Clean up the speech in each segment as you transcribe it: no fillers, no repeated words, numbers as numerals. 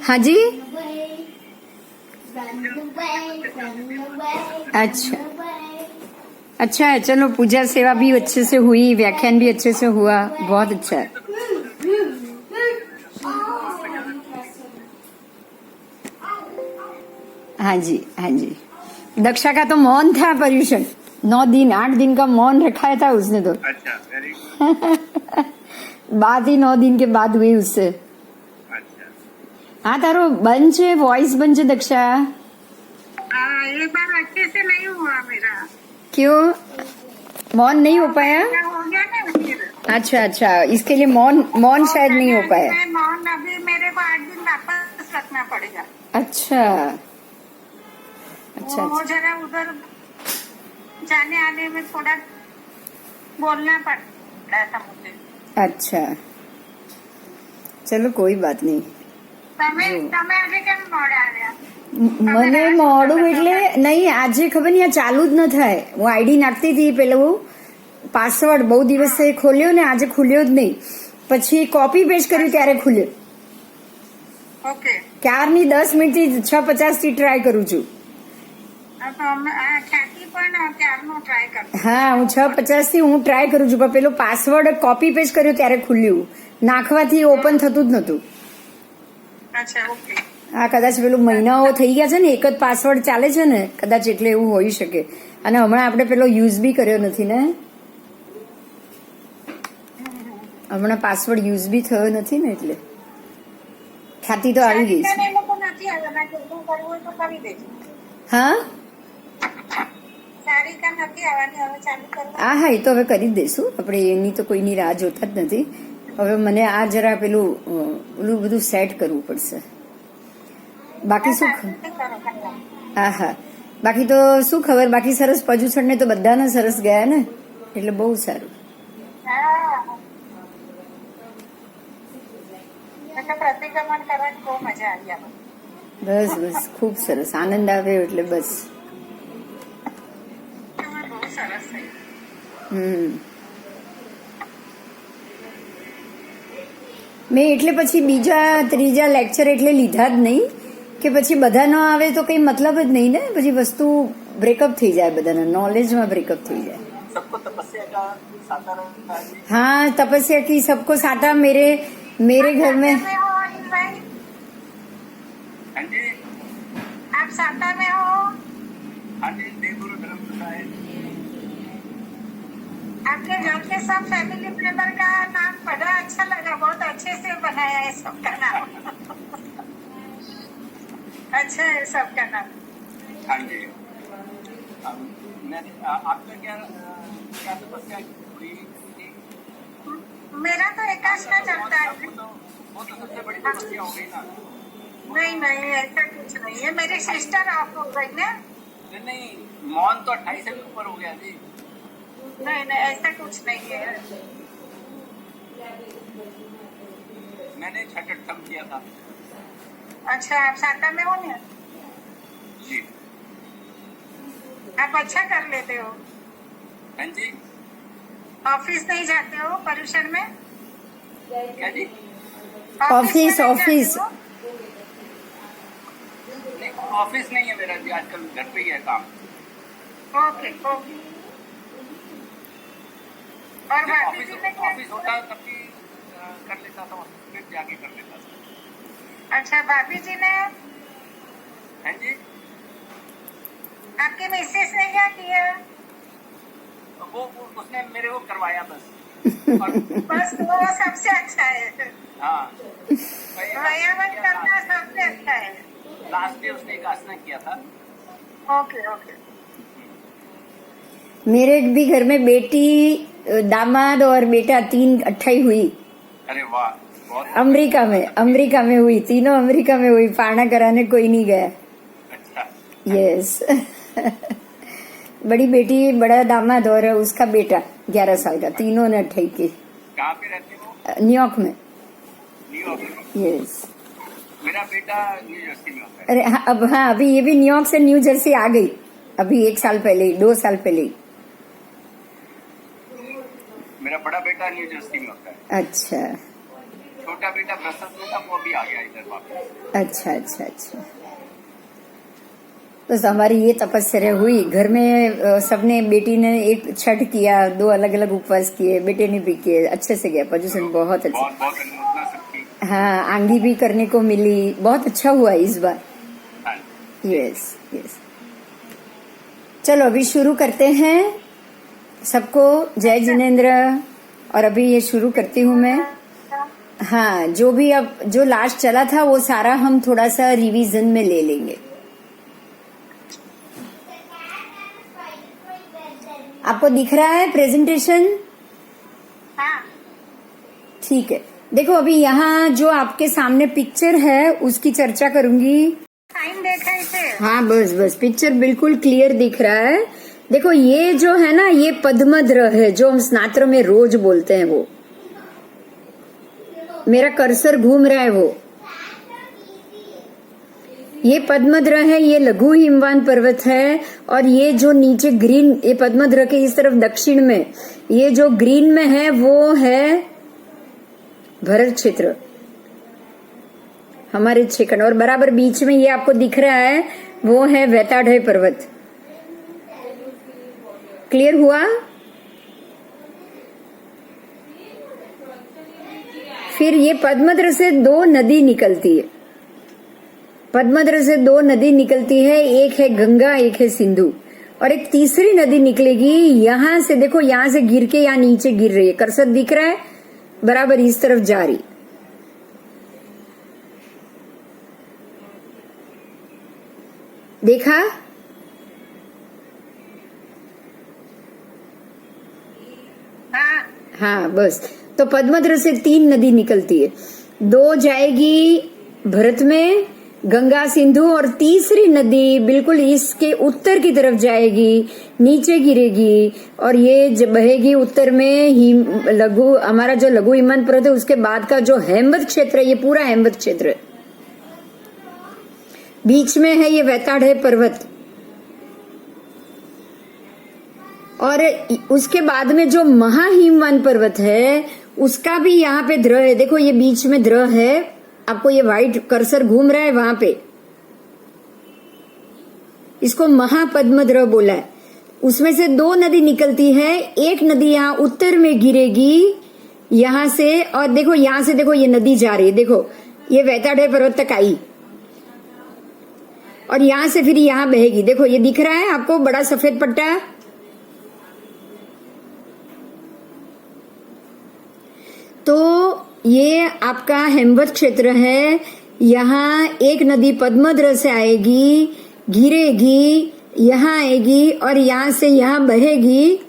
हाँ जी। अच्छा अच्छा है, चलो पूजा सेवा भी अच्छे से हुई, व्याख्यान भी अच्छे से हुआ, बहुत अच्छा है। हाँ जी हाँ जी। दक्षा का तो मौन था पर्यूषण, 9 दिन 8 दिन का मौन रखा था उसने तो। अच्छा, वेरी गुड। बात ही 9 दिन के बाद हुई उससे। अच्छा, हाँ तारो बंद છે, वॉइस बंद છે दक्षा। एक बार अच्छे से नहीं हुआ मेरा। क्यों मौन नहीं हो पाया? हो गया ना फिर। अच्छा अच्छा, इसके लिए मौन मौन शायद नहीं हो पाया। मैं मौन अभी मेरे को 8 दिन वापस रखना पड़ेगा। अच्छा अच्छा वो अच्छा जरा उधर जाने आने में थोड़ा बोलना पड़ रहा था मुझे। अच्छा, चलो कोई बात नहीं। તમે આજે કેમ મોડા આવ્યા? મને મોડું એટલે નહીં, આજે ખબર નહીં આ ચાલુ જ ન થાય. હું આઈડી નાખતી હતી પેલું પાસવર્ડ બહુ દિવસે ખોલ્યો ને આજે ખુલ્યો જ નહીં, પછી કોપી પેસ્ટ કર્યું ત્યારે ખુલ્યો. ઓકે, ક્યારની 10 મિનિટથી 6:50 થી ટ્રાય કરું છું. ખ્યાતિ પણ ક્યારનો ટ્રાય કરતો. હા, હું 6:50 થી હું ટ્રાય કરું છું, પણ પેલો પાસવર્ડ કોપી પેસ્ટ કર્યો ત્યારે ખુલ્યું, નાખવાથી ઓપન થતું જ નતું. અચ્છા, ઓકે. આ કદાચ પેલું મહિનાઓ થઈ ગયા છે ને, એક જ પાસવર્ડ ચાલે છે ને, કદાચ એટલે એવું હોઈ શકે. અને હમણાં આપણે પેલો યુઝ બી કર્યો નથી ને, હમણાં પાસવર્ડ યુઝ બી થયો નથી ને, એટલે ખ્યાતિ તો આવી ગઈ છે. એ લોકો નથી આવ્યા, કરવું હોય તો કરી દેજો. હા સારિકા નથી આવવાની, હવે ચાલુ કરવું. હા હા, એ તો હવે કરી જ દઈશું આપણે, એની તો કોઈની રાહ જોતા જ નથી. હવે મને આ જરા પેલું ઓલું બધું સેટ કરવું પડશે. બાકી શું હા હા, બાકી તો શું ખબર, બાકી સરસ પજુસણ ને તો બધાના સરસ ગયા ને, એટલે બહુ સારું. પ્રતિક્રમણ કરવાની બહુ મજા આવી. બસ બસ ખૂબ સરસ, આનંદ આવ્યો એટલે બસ. બહુ સરસ થઈ. મેં એટલે પછી બીજા ત્રીજા લેક્ચર એટલે લીધા જ નહીં, કે પછી બધા ન આવે તો કઈ મતલબ જ નહીં ને, પછી વસ્તુ બ્રેકઅપ થઈ જાય, બધાના નોલેજમાં બ્રેકઅપ થઈ જાય. हाँ, तपस्या की सबको साटा मेरे घर में। हाँ जी, आप साटा में हो? हाँ जी, देवगुरु धर्मशाला है। आपके घर के सब फैमिली मेंबर का नाम बड़ा अच्छा लगा, बहुत अच्छे से बनाया है सबका नाम। अच्छा है सबका नाम। हाँ जी, आपका क्या तपस्या हुई? मेरा तो एकाश का चलता है। वो तो सबसे बड़ी तपस्या हो गई ना। नहीं नहीं, ऐसा कुछ नहीं है, मेरी सिस्टर ऑफ हो गई ना। नहीं, मौन तो 28 से भी ऊपर हो गया जी। नहीं नहीं, ऐसा कुछ नहीं है। मैंने छठ अट्ठम किया था। अच्छा, आप साटा में हो ना? जी। आप अच्छा कर लेते हो। हाँ जी, ऑफिस नहीं जाते हो पर्यूषण में? क्या जी? ऑफिस ऑफिस नहीं, ऑफिस नहीं है मेरा जी, आजकल घर पे ही है काम। Okay okay. और भाभी जी ने क्या? ऑफिस होता तब भी कर लेता था, फिर जाके कर लेता था। अच्छा, भाभी जी ने? हाँ जी, आपके मिसेस ने क्या किया? वो उसने मेरे को करवाया बस। और बस वो सबसे अच्छा है। हाँ, व्यायाम करना सबसे अच्छा है। लास्ट डे उसने एक आसना किया था। Okay okay. मेरे भी घर में बेटी, दामाद और बेटा 3 28 हुई। अरे वाह, बहुत अमेरिका में हुई, तीनों अमेरिका में हुई, पाना कराने कोई नहीं गया। अच्छा। यस बड़ी बेटी, बड़ा दामाद और उसका बेटा 11 साल का, तीनों ने 28 की। कहाँ पे रहते हो? न्यूयॉर्क में। न्यूयॉर्क में। यस। मेरा बेटा न्यू जर्सी में होता है। अरे हाँ, अब हाँ, अभी ये भी न्यूयॉर्क से न्यू जर्सी आ गई, अभी 1 साल पहले ही, 2 साल पहले ही। मेरा बड़ा बेटा न्यू जर्सी में होता है। अच्छा, छोटा बेटा प्रसन्न था, वो भी आ गया इधर वापस। अच्छा अच्छा अच्छा। बस हमारी ये तपस्या हुई घर में, सबने, बेटी ने एक छठ किया, 2 अलग अलग उपवास किए, बेटे ने भी किए, अच्छे से गया पोजीशन, बहुत अच्छा। बहुत बहुत अनुमोदना सबकी। हाँ, आंगी भी करने को मिली, बहुत अच्छा हुआ इस बार। हाँ। Yes yes. चलो अभी शुरू करते हैं। सबको जय जिनेन्द्र। और अभी ये शुरू करती हूँ मैं। हाँ, जो भी अब जो लास्ट चला था वो सारा हम थोड़ा सा रिवीजन में ले लेंगे। आपको दिख रहा है प्रेजेंटेशन? हाँ। ठीक है। देखो अभी यहाँ जो आपके सामने पिक्चर है उसकी चर्चा करूंगी। टाइम देखा इसे। हाँ बस बस, पिक्चर बिल्कुल क्लियर दिख रहा है। देखो ये जो है ना, ये पद्मद्र है जो हम स्नात्र में रोज बोलते हैं। वो मेरा कर्सर घूम रहा है, वो ये पद्मद्र है, ये लघु हिमवान पर्वत है। और ये जो नीचे ग्रीन, ये पद्मद्र के इस तरफ दक्षिण में ये जो ग्रीन में है वो है भरत क्षेत्र, हमारे छेकन। और बराबर बीच में ये आपको दिख रहा है वो है वैताढ़य पर्वत। क्लियर हुआ? फिर ये पद्मद्र से 2 नदी निकलती है। पद्मद्र से 2 नदी निकलती है, एक है गंगा, एक है सिंधु। और एक तीसरी नदी निकलेगी यहां से। देखो यहां से गिर के यहाँ नीचे गिर रही है, कर्सर दिख रहा है, बराबर इस तरफ जा रही। देखा? हाँ बस। तो पद्मद्र से 3 नदी निकलती है, 2 जाएगी भरत में, गंगा सिंधु, और तीसरी नदी बिल्कुल इसके उत्तर की तरफ जाएगी, नीचे गिरेगी। और ये जब बहेगी उत्तर में लघु, हमारा जो लघु हिमवंत पर्वत है उसके बाद का जो हेमवत क्षेत्र है, ये पूरा हेमवत क्षेत्र है। बीच में है ये वैताढ़य पर्वत। और उसके बाद में जो महाहिमवान पर्वत है उसका भी यहाँ पे द्र है। देखो ये बीच में द्र है, आपको ये व्हाइट कर्सर घूम रहा है वहां पे, इसको महापद्मद्र बोला है। उसमें से 2 नदी निकलती है, एक नदी यहाँ उत्तर में गिरेगी यहां से, और देखो यहां से देखो ये नदी जा रही है, देखो ये वैताढ़य पर्वत तक आई और यहां से फिर यहां बहेगी। देखो ये दिख रहा है आपको, बड़ा सफेद पट्टा। तो ये आपका हेमवत क्षेत्र है। यहाँ एक नदी पद्मद्र से आएगी, गिरेगी, यहाँ आएगी और यहाँ से यहाँ बहेगी।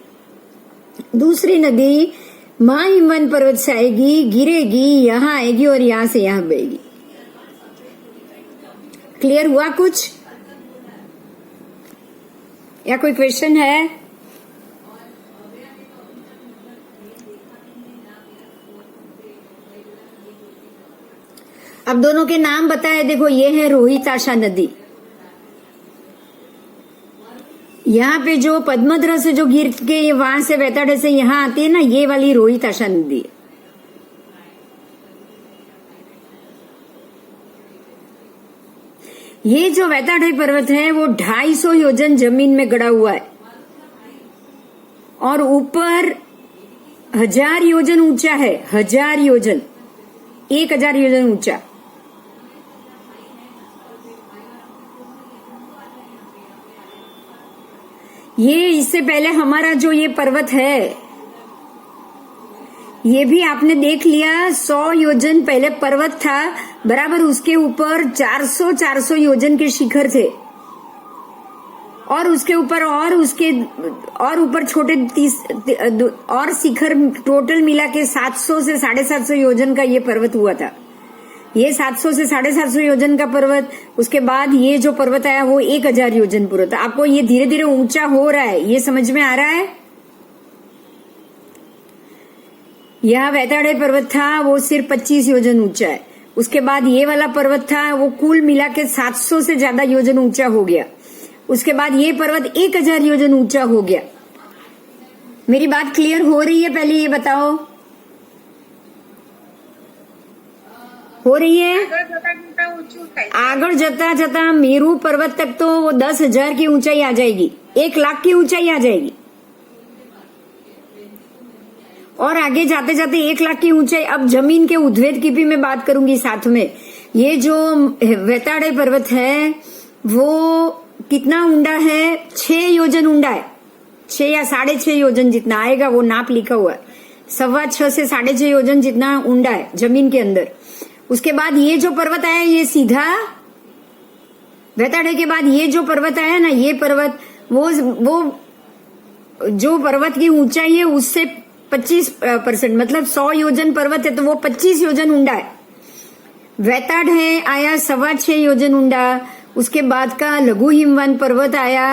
दूसरी नदी महाहिमवंत पर्वत से आएगी, गिरेगी, यहाँ आएगी और यहाँ से यहाँ बहेगी। क्लियर हुआ कुछ? या कोई क्वेश्चन है? अब दोनों के नाम बताए। देखो ये है रोहिताशा नदी। यहाँ पे जो पद्मद्र से जो गिर के वहां से वैताढ़य से यहाँ आती है ना, ये वाली रोहिताशा नदी है। ये जो वैताढ़य पर्वत है वो 250 योजन जमीन में गड़ा हुआ है और ऊपर 1000 योजन ऊंचा है। 1000 योजन, 1000 योजन ऊंचा। ये इससे पहले हमारा जो ये पर्वत है ये भी आपने देख लिया, 100 योजन पहले पर्वत था, बराबर उसके ऊपर 400 योजन के शिखर थे और उसके ऊपर और उसके और ऊपर छोटे 30 और शिखर, टोटल मिला के 700 से 750 योजन का ये पर्वत हुआ था। ये 700 से 750 योजन का पर्वत, उसके बाद ये जो पर्वत आया वो 1000 योजन पूरा था। आपको ये धीरे धीरे ऊंचा हो रहा है, ये समझ में आ रहा है? यह वैताढ़य पर्वत था वो सिर्फ 25 योजन ऊंचा है। उसके बाद ये वाला पर्वत था वो कुल मिला के 700 से ज्यादा योजन ऊंचा हो गया। उसके बाद ये पर्वत 1000 योजन ऊंचा हो गया। मेरी बात क्लियर हो रही है? पहले ये बताओ। हो रही है। આગળ જતા ઊંચું થાય. आगर जता जता मेरू पर्वत तक तो वो 10,000 की ऊंचाई आ जाएगी, 1,00,000 की ऊंचाई आ जाएगी, और आगे जाते जाते 1,00,000 की ऊंचाई। अब जमीन के उद्वेद की भी मैं बात करूंगी साथ में। ये जो वेताड़े पर्वत है वो कितना ऊंडा है? 6 योजन ऊंडा है, 6 या 6.5 योजन जितना आएगा, वो नाप लिखा हुआ है। 6.25 से 6.5 योजन जितना ऊंडा है जमीन के अंदर। उसके बाद ये जो पर्वत आया, ये सीधा वेताड़े के बाद ये जो पर्वत आया ना, ये पर्वत वो जो पर्वत की ऊंचाई है उससे 25%, मतलब 100 योजन पर्वत है तो वो 25 योजन ऊंडा है। वेताड़ है आया 6.25 योजन ऊंडा। उसके बाद का लघु हिमवान पर्वत आया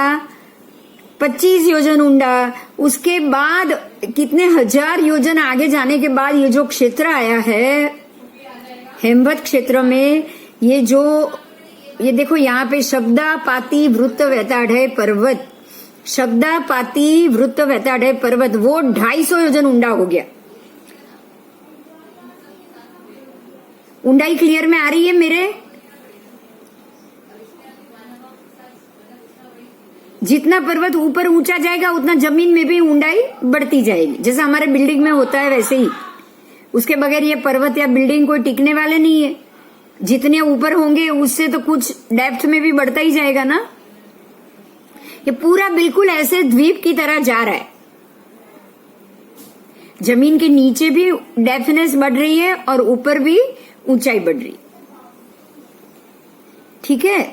25 योजन ऊंडा। उसके बाद कितने हजार योजन आगे जाने के बाद ये जो क्षेत्र आया है हेमवत क्षेत्र में, ये देखो यहाँ पे शब्दापाती वृत्त वेताड़ है पर्वत, शब्दापाती वृत्त वेताड़ है पर्वत, वो 250 योजन ऊंडा हो गया। ऊंडाई क्लियर में आ रही है मेरे? जितना पर्वत ऊपर ऊंचा जाएगा उतना जमीन में भी ऊंडाई बढ़ती जाएगी, जैसा हमारे बिल्डिंग में होता है वैसे ही। उसके बगैर ये पर्वत या बिल्डिंग कोई टिकने वाले नहीं है। जितने ऊपर होंगे उससे तो कुछ डेप्थ में भी बढ़ता ही जाएगा ना। ये पूरा बिल्कुल ऐसे द्वीप की तरह जा रहा है। जमीन के नीचे भी डेप्थनेस बढ़ रही है और ऊपर भी ऊंचाई बढ़ रही। ठीक है,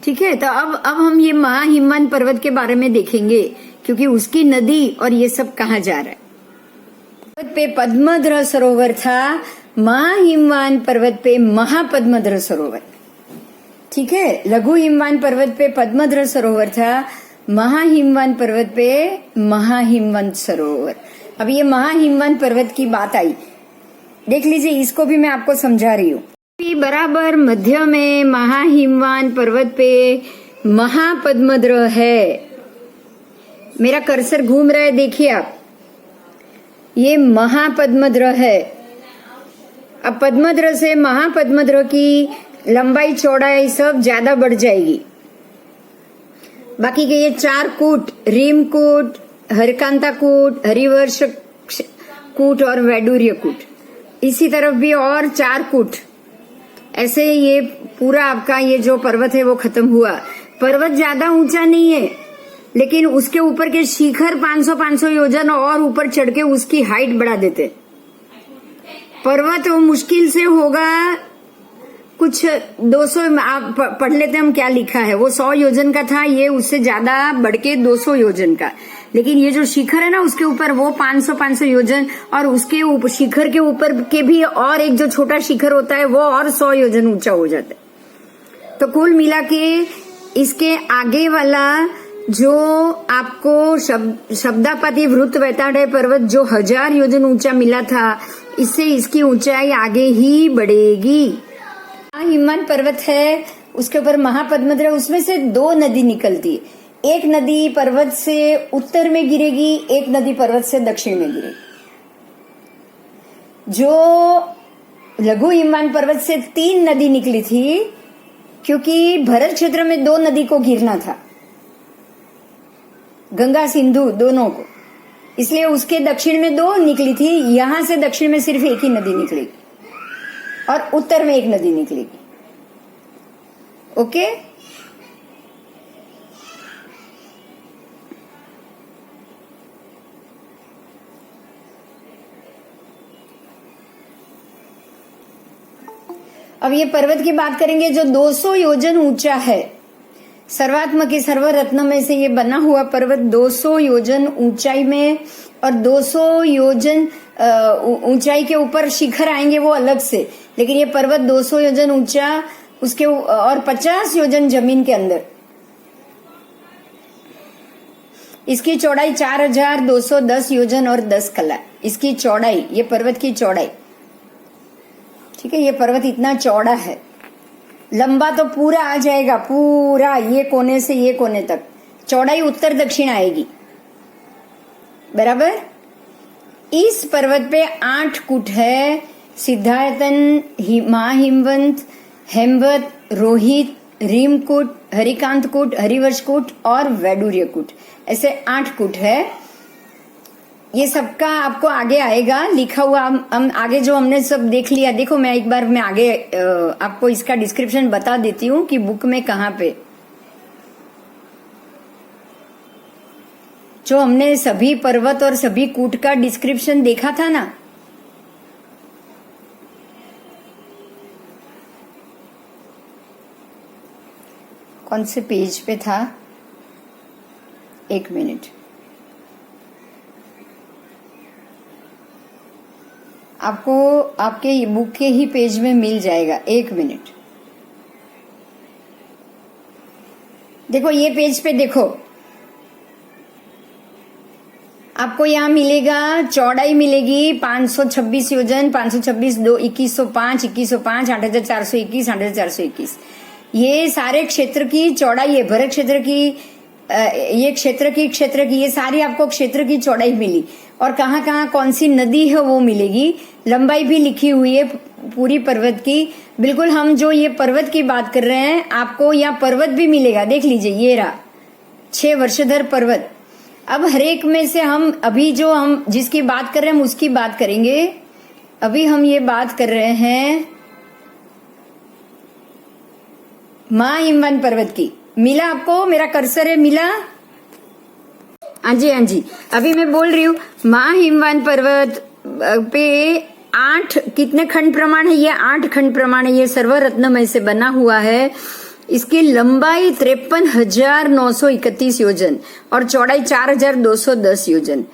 ठीक है। तो अब हम ये महाहिमवान पर्वत के बारे में देखेंगे, क्योंकि उसकी नदी और ये सब कहाँ जा रहा है। पर्वत पे पद्मद्र सरोवर था, महाहिमवान पर्वत पे महापद्मद्र सरोवर। ठीक है, लघु हिमवान पर्वत पे पद्मद्र सरोवर था, महाहिमवान पर्वत पे महाहिमवंत सरोवर। अब ये महाहिमवान पर्वत की बात आई, देख लीजिए, इसको भी मैं आपको समझा रही हूँ। बराबर मध्य में महाहिमवान पर्वत पे महापद्मद्र है। मेरा कर्सर घूम रहा है, देखिए आप, ये महापद्मद्र है। अब पद्मद्र से महापद्मद्र की लंबाई चौड़ाई सब ज्यादा बढ़ जाएगी। बाकी के ये 4 कूट, रीमकूट, हरिकांता कूट, हरिवर्ष कूट और वैडूर्य कूट, इसी तरफ भी और 4 कूट, ऐसे ये पूरा आपका ये जो पर्वत है वो खत्म हुआ। पर्वत ज्यादा ऊंचा नहीं है, लेकिन उसके ऊपर के शिखर 500 योजन और ऊपर चढ़ के उसकी हाइट बढ़ा देते। पर्वत वो मुश्किल से होगा कुछ 200, आप पढ़ लेते हम क्या लिखा है। वो 100 योजन का था, ये उससे ज्यादा बढ़ के 200 योजन का। लेकिन ये जो शिखर है ना उसके ऊपर वो 500 योजन, और उसके शिखर के ऊपर के भी और एक जो छोटा शिखर होता है वो और 100 योजन ऊंचा हो जाता है। तो कुल मिला के इसके आगे वाला जो आपको शब्दापाती वृत्त वेताड़ पर्वत जो 1000 योजन ऊंचा मिला था, इससे इसकी ऊंचाई आगे ही बढ़ेगी। हिमवान पर्वत है, उसके ऊपर महापद्मद्र, उसमें से 2 नदी निकलती है। एक नदी पर्वत से उत्तर में गिरेगी, एक नदी पर्वत से दक्षिण में गिरेगी। जो लघु हिमवान पर्वत से 3 नदी निकली थी, क्योंकि भरत क्षेत्र में 2 नदी को गिरना था, गंगा सिंधु दोनों को, इसलिए उसके दक्षिण में 2 निकली थी। यहां से दक्षिण में सिर्फ एक ही नदी निकलेगी और उत्तर में एक नदी निकलेगी। ओके, अब ये पर्वत की बात करेंगे जो 200 योजन ऊंचा है। सर्वात्मक सर्वरत्न में से ये बना हुआ पर्वत 200 योजन ऊंचाई में, और 200 योजन ऊंचाई के ऊपर शिखर आएंगे वो अलग से, लेकिन ये पर्वत 200 योजन ऊंचा, उसके और 50 योजन जमीन के अंदर। इसकी चौड़ाई 4210 योजन और 10 कला, इसकी चौड़ाई, ये पर्वत की चौड़ाई। ठीक है, ये पर्वत इतना चौड़ा है। लंबा तो पूरा आ जाएगा, पूरा ये कोने से ये कोने तक चौड़ाई उत्तर दक्षिण आएगी, बराबर। इस पर्वत पे 8 कूट है, सिद्धार्थन, महाहिमवंत, हेमवत, रोहित, रीमकूट, हरिकांतकूट, हरिवर्षकूट और वैडूर्यकूट, ऐसे 8 कूट है। ये सबका आपको आगे आएगा लिखा हुआ। हम आगे जो हमने सब देख लिया, देखो मैं एक बार मैं आगे आपको इसका डिस्क्रिप्शन बता देती हूँ कि बुक में कहाँ पे जो हमने सभी पर्वत और सभी कूट का डिस्क्रिप्शन देखा था ना, कौन से पेज पे था, 1 मिनट, आपको आपके बुक के ही पेज में मिल जाएगा। 1 मिनट, देखो ये पेज पे देखो, आपको यहाँ मिलेगा चौड़ाई मिलेगी 526 योजन, 526 2 2105 2105 8421 8421। ये सारे क्षेत्र की चौड़ाई है, भरत क्षेत्र की, ये क्षेत्र की ये सारी आपको क्षेत्र की चौड़ाई मिली। और कहाँ कहाँ कौन सी नदी है वो मिलेगी, लंबाई भी लिखी हुई है पूरी पर्वत की। बिल्कुल हम जो ये पर्वत की बात कर रहे हैं, आपको यहाँ पर्वत भी मिलेगा, देख लीजिए ये रहा 6 वर्षधर पर्वत। अब हरेक में से हम अभी जो हम जिसकी बात कर रहे हैं हम उसकी बात करेंगे। अभी हम ये बात कर रहे हैं महाहिमवंत पर्वत की। मिला आपको, मेरा कर्सर है, मिला? हाँ जी हाँ जी, अभी मैं बोल रही हूँ महाहिमवंत पर्वत पे 8 कितने खंड प्रमाण है, ये 8 खंड प्रमाण है। ये सर्वरत्नमय से बना हुआ है। इसकी लंबाई 53,931 योजन और चौड़ाई 4,210 योजन।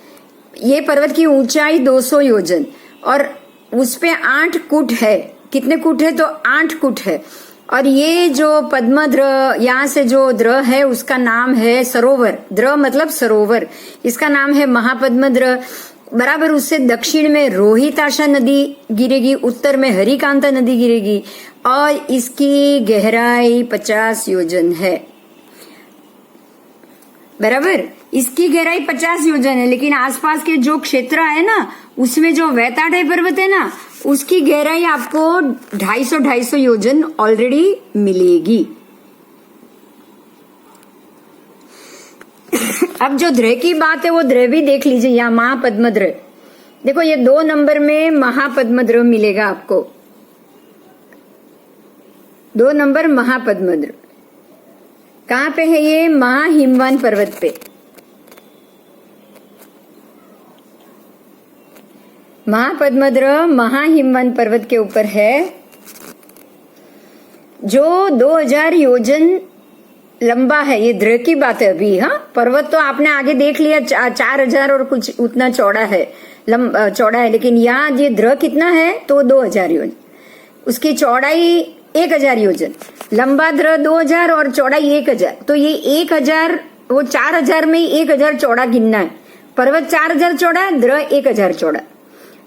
ये पर्वत की ऊंचाई 200 योजन और उसपे 8 कूट है। कितने कूट है? तो 8 कूट है। और ये जो पद्मद्र, यहाँ से जो द्र है उसका नाम है सरोवर। द्र मतलब सरोवर, इसका नाम है महापद्मद्र। बराबर उससे दक्षिण में रोहिताशा नदी गिरेगी, उत्तर में हरिकांता नदी गिरेगी और इसकी गहराई 50 योजन है। बराबर, इसकी गहराई 50 योजन है, लेकिन आसपास के जो क्षेत्र है ना, उसमें जो वैताडय पर्वत है ना, उसकी गहराई आपको 250 योजन ऑलरेडी मिलेगी। अब जो द्र की बात है वो द्र भी देख लीजिए, यहाँ महापद्मद्र देखो, ये 2 नंबर में महापद्मद्र मिलेगा आपको। 2 नंबर महापद्मद्र कहाँ पे है? ये महाहिमवंत पर्वत पे। महापद्मद्र महाहिमवंत पर्वत के ऊपर है, जो 2000 योजन लंबा है। ये द्र की बात है अभी। हाँ, पर्वत तो आपने आगे देख लिया 4000 और कुछ उतना चौड़ा है, चौड़ा है, लेकिन यहाँ ये द्र कितना है? तो 2000 योजन। उसकी चौड़ाई 1000 योजन, लंबा द्र 2000 और चौड़ाई 1000। तो ये 1000, वो 4000 में 1000 चौड़ा गिनना है। पर्वत 4000 चौड़ा है, द्र 1000 चौड़ा।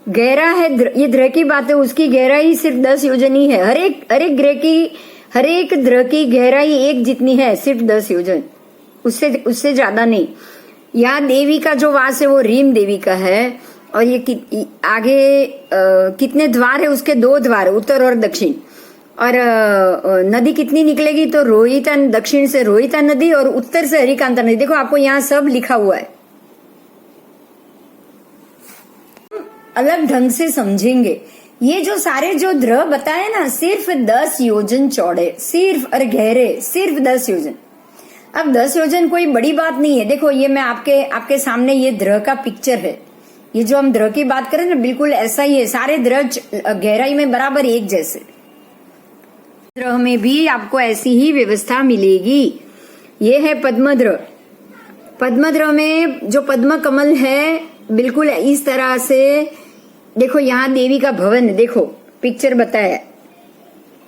गहरा है, ये द्र की बात है, उसकी गहराई सिर्फ 10 योजन ही है। हर एक द्र की गहराई एक जितनी है, सिर्फ 10 योजन, उससे ज्यादा नहीं। यहाँ देवी का जो वास है वो रीम देवी का है। और ये आगे कितने द्वार है? उसके 2 द्वार, उत्तर और दक्षिण। और नदी कितनी निकलेगी? तो रोहिता, दक्षिण से रोहिता नदी और उत्तर से हरिकांता नदी। देखो आपको यहाँ सब लिखा हुआ है, अलग ढंग से समझेंगे। ये जो सारे जो द्र बताए ना, सिर्फ 10 योजन चौड़े, सिर्फ, और गहरे सिर्फ 10 योजन। अब 10 योजन कोई बड़ी बात नहीं है। देखो ये मैं आपके सामने ये द्र का पिक्चर है। ये जो हम द्र की बात करें ना, बिल्कुल ऐसा ही है। सारे द्र गहराई में बराबर एक जैसे। द्र में भी आपको ऐसी ही व्यवस्था मिलेगी। ये है पद्मद्र। पद्मद्र में जो पद्म कमल है, बिल्कुल इस तरह से देखो, यहाँ देवी का भवन है, देखो पिक्चर बताया।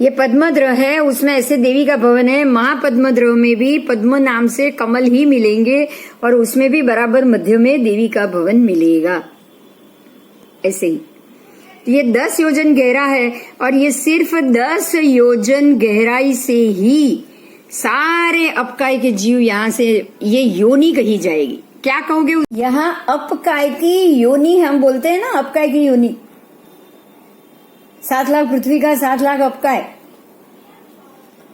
ये पद्मद्र है, उसमें ऐसे देवी का भवन है। महापद्मद्र में भी पद्म नाम से कमल ही मिलेंगे और उसमें भी बराबर मध्य में देवी का भवन मिलेगा। ऐसे ही ये 10 योजन गहरा है और ये सिर्फ 10 योजन गहराई से ही सारे अपकाय के जीव यहाँ से ये योनि कही जाएगी। क्या कहोगे? यहाँ अपकाय की योनि हम बोलते हैं ना, अपकाय की योनि। 7 लाख पृथ्वी का, 7 लाख आपका है।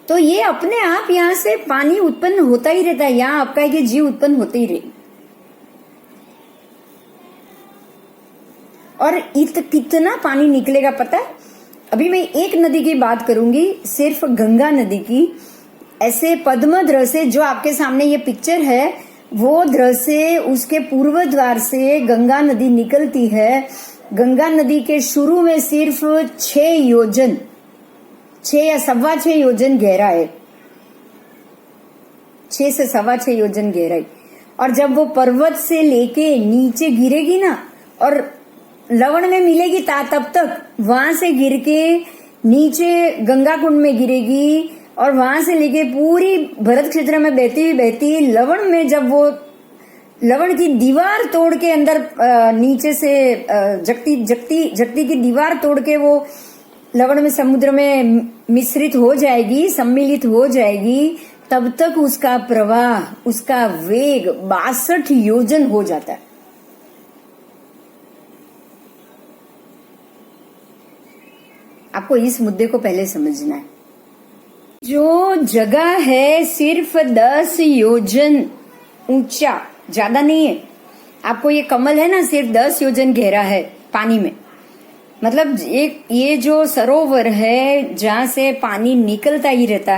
तो ये अपने आप यहां से पानी उत्पन्न होता ही रहता है, यहां आपका है कि जीव उत्पन्न होते ही रहे। और कितना पानी निकलेगा पता है? अभी मैं एक नदी की बात करूंगी, सिर्फ गंगा नदी की। ऐसे पद्म द्र से, जो आपके सामने ये पिक्चर है, वो द्र से, उसके पूर्व द्वार से गंगा नदी निकलती है। गंगा नदी के शुरू में सिर्फ 6 योजन, 6 या 6.25 योजन गहरा है, 6 से 6.25 योजन गहराई। और जब वो पर्वत से लेके नीचे गिरेगी ना और लवण में मिलेगी तब तक वहां से गिर के नीचे गंगा कुंड में गिरेगी, और वहां से लेके पूरी भरत क्षेत्र में बहती लवण में, जब वो लवण की दीवार तोड़ के अंदर नीचे से जगती की दीवार तोड़ के वो लवण में समुद्र में मिश्रित हो जाएगी, सम्मिलित हो जाएगी, तब तक उसका प्रवाह, उसका वेग 62 योजन हो जाता है। आपको इस मुद्दे को पहले समझना है। जो जगह है सिर्फ 10 योजन ऊंचा, ज्यादा नहीं है। आपको ये कमल है ना, सिर्फ 10 योजन गहरा है पानी में। मतलब ये जो सरोवर है जहां से पानी निकलता ही रहता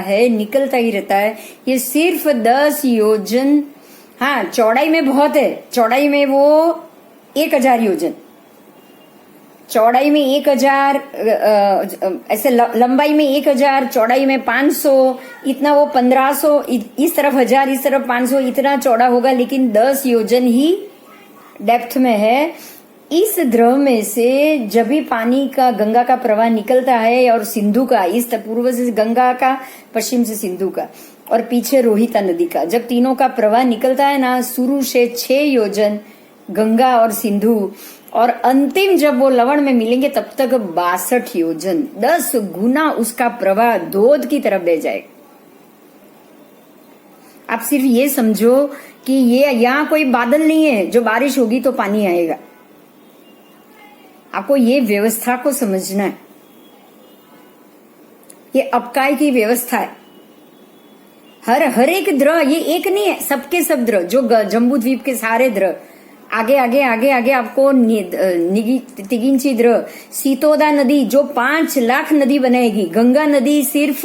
है, ये सिर्फ 10 योजन। हाँ, चौड़ाई में बहुत है, चौड़ाई में वो 1000 योजन, चौड़ाई में 1000, ऐसे लंबाई में 1000, चौड़ाई में 500, इतना वो 1500, इस तरफ 1000, इस तरफ 500, इतना चौड़ा होगा, लेकिन 10 योजन ही डेप्थ में है। इस द्रव में से जब भी पानी का, गंगा का प्रवाह निकलता है, और सिंधु का, इस पूर्व से गंगा का, पश्चिम से सिंधु का, और पीछे रोहिता नदी का, जब तीनों का प्रवाह निकलता है ना, शुरू से 6 योजन गंगा और सिंधु, और अंतिम जब वो लवण में मिलेंगे तब तक 62 योजन, 10 गुना उसका प्रवाह धोध की तरफ बह जाएगा। आप सिर्फ ये समझो कि ये यहाँ कोई बादल नहीं है जो बारिश होगी तो पानी आएगा। आपको ये व्यवस्था को समझना है। ये अपकाय की व्यवस्था है। हर एक द्रव, ये एक नहीं है, सबके सब द्रव, जो जम्बू द्वीप के सारे द्रव, आगे आगे आगे आगे आपको तिगिंची द्रव, सीतोदा नदी जो 5 लाख नदी बनाएगी, गंगा नदी सिर्फ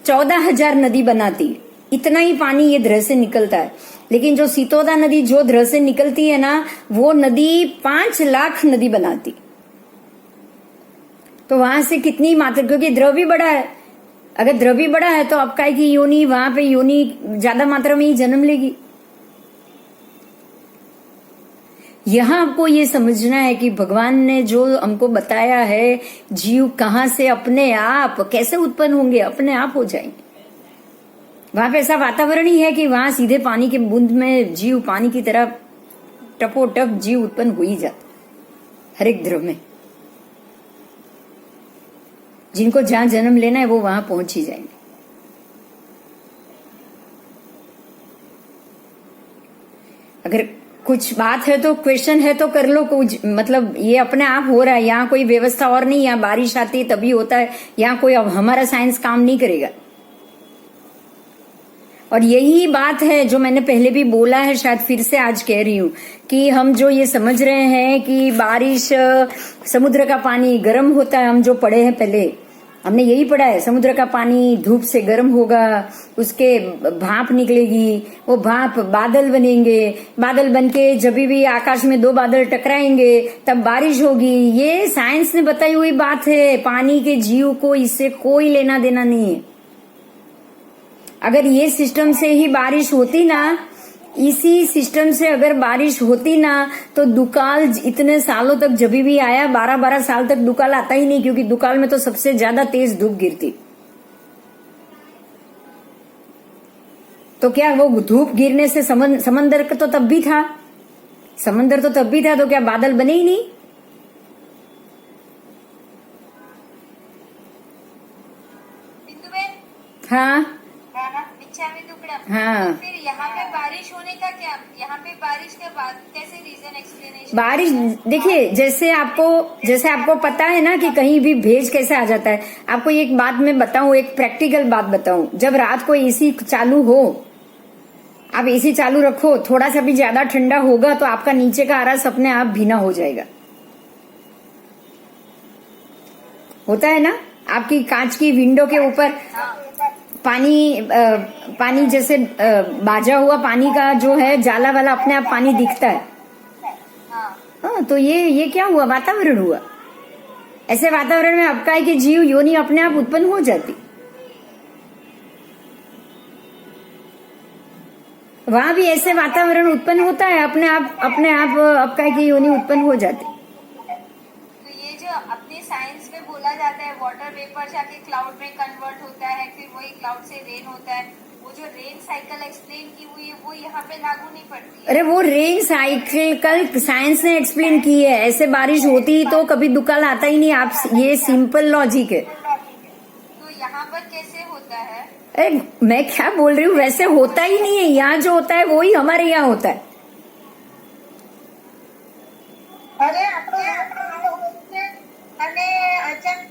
14,000 नदी बनाती, इतना ही पानी ये द्रव से निकलता है। लेकिन जो सीतोदा नदी जो द्रव से निकलती है ना, वो नदी 5 लाख नदी बनाती। तो वहां से कितनी मात्रा, क्योंकि द्रव भी बड़ा है, अगर द्रव भी बड़ा है तो अपकाय की योनि, वहां पे योनि ज्यादा मात्रा में ही जन्म लेगी। यहां आपको ये समझना है कि भगवान ने जो हमको बताया है, जीव कहां से अपने आप कैसे उत्पन्न होंगे, अपने आप हो जाएंगे। वहां पे ऐसा वातावरण ही है कि वहां सीधे पानी के बूंद में जीव पानी की तरह टपोटप जीव उत्पन्न हो ही जाता, हर एक द्रव में। जिनको जहां जन्म लेना है वो वहां पहुंच ही जाएंगे। अगर कुछ बात है तो, क्वेश्चन है तो कर लो कुछ, मतलब ये अपने आप हो रहा है, यहाँ कोई व्यवस्था और नहीं, यहाँ बारिश आती है तभी होता है, यहाँ कोई अब हमारा साइंस काम नहीं करेगा। और यही बात है जो मैंने पहले भी बोला है, शायद फिर से आज कह रही हूं, कि हम जो ये समझ रहे हैं कि बारिश, समुद्र का पानी गर्म होता है, हम जो पढ़े हैं पहले, हमने यही पढ़ा है, समुद्र का पानी धूप से गर्म होगा, उसके भाप निकलेगी, वो भाप बादल बनेंगे, बादल बनके जब भी आकाश में 2 बादल टकराएंगे तब बारिश होगी। ये साइंस ने बताई हुई बात है, पानी के जीव को इससे कोई लेना देना नहीं है। अगर ये सिस्टम से ही बारिश होती ना, इसी सिस्टम से अगर बारिश होती ना, तो दुकाल इतने सालों तक जब भी आया, 12-12 साल तक दुकाल आता ही नहीं, क्योंकि दुकाल में तो सबसे ज्यादा तेज धूप गिरती। तो क्या वो धूप गिरने से समंदर का तो तब भी था, समंदर तो तब भी था, तो क्या बादल बने ही नहीं? हाँ, पंचामी टुकड़ा। हाँ। फिर यहाँ पे बारिश होने का क्या, यहाँ पे बारिश के बाद कैसे रीजन एक्सप्लेनेशन? बारिश देखिए, जैसे आपको पता है ना कि कहीं भी भेज कैसे आ जाता है। आपको एक बात मैं बताऊं, एक प्रैक्टिकल बात बताऊं। जब रात को एसी चालू हो, आप एसी चालू रखो, थोड़ा सा भी ज्यादा ठंडा होगा तो आपका नीचे का आरस अपने आप भीना हो जाएगा। होता है ना, आपकी कांच की विंडो के ऊपर पानी जैसे बाजा हुआ पानी का जो है जाला वाला अपने आप पानी दिखता है। हाँ, तो ये क्या हुआ, वातावरण हुआ। ऐसे वातावरण में आपका कि जीव योनि अपने आप उत्पन्न हो जाती, वहां भी ऐसे वातावरण उत्पन्न होता है, अपने आप आपका की योनि उत्पन्न हो जाती। तो ये जो अपने साइंस में बोला जाता है वाटर वेपर जाके क्लाउड में कन्वर्ट होता है, फिर वही क्लाउड से रेन होता है, वो जो रेन साइकिल एक्सप्लेन की हुई है वो यहाँ पे लागू नहीं पड़ती है। अरे वो रेन साइकिल कल साइंस ने एक्सप्लेन की है। ऐसे बारिश होती तो कभी दुकाल आता ही नहीं। आप, ये सिंपल लॉजिक है। तो यहाँ पर कैसे होता है? अरे मैं क्या बोल रही हूँ, वैसे होता ही नहीं है। यहाँ जो होता है वही हमारे यहाँ होता है। અરે આપણો અને અચાનક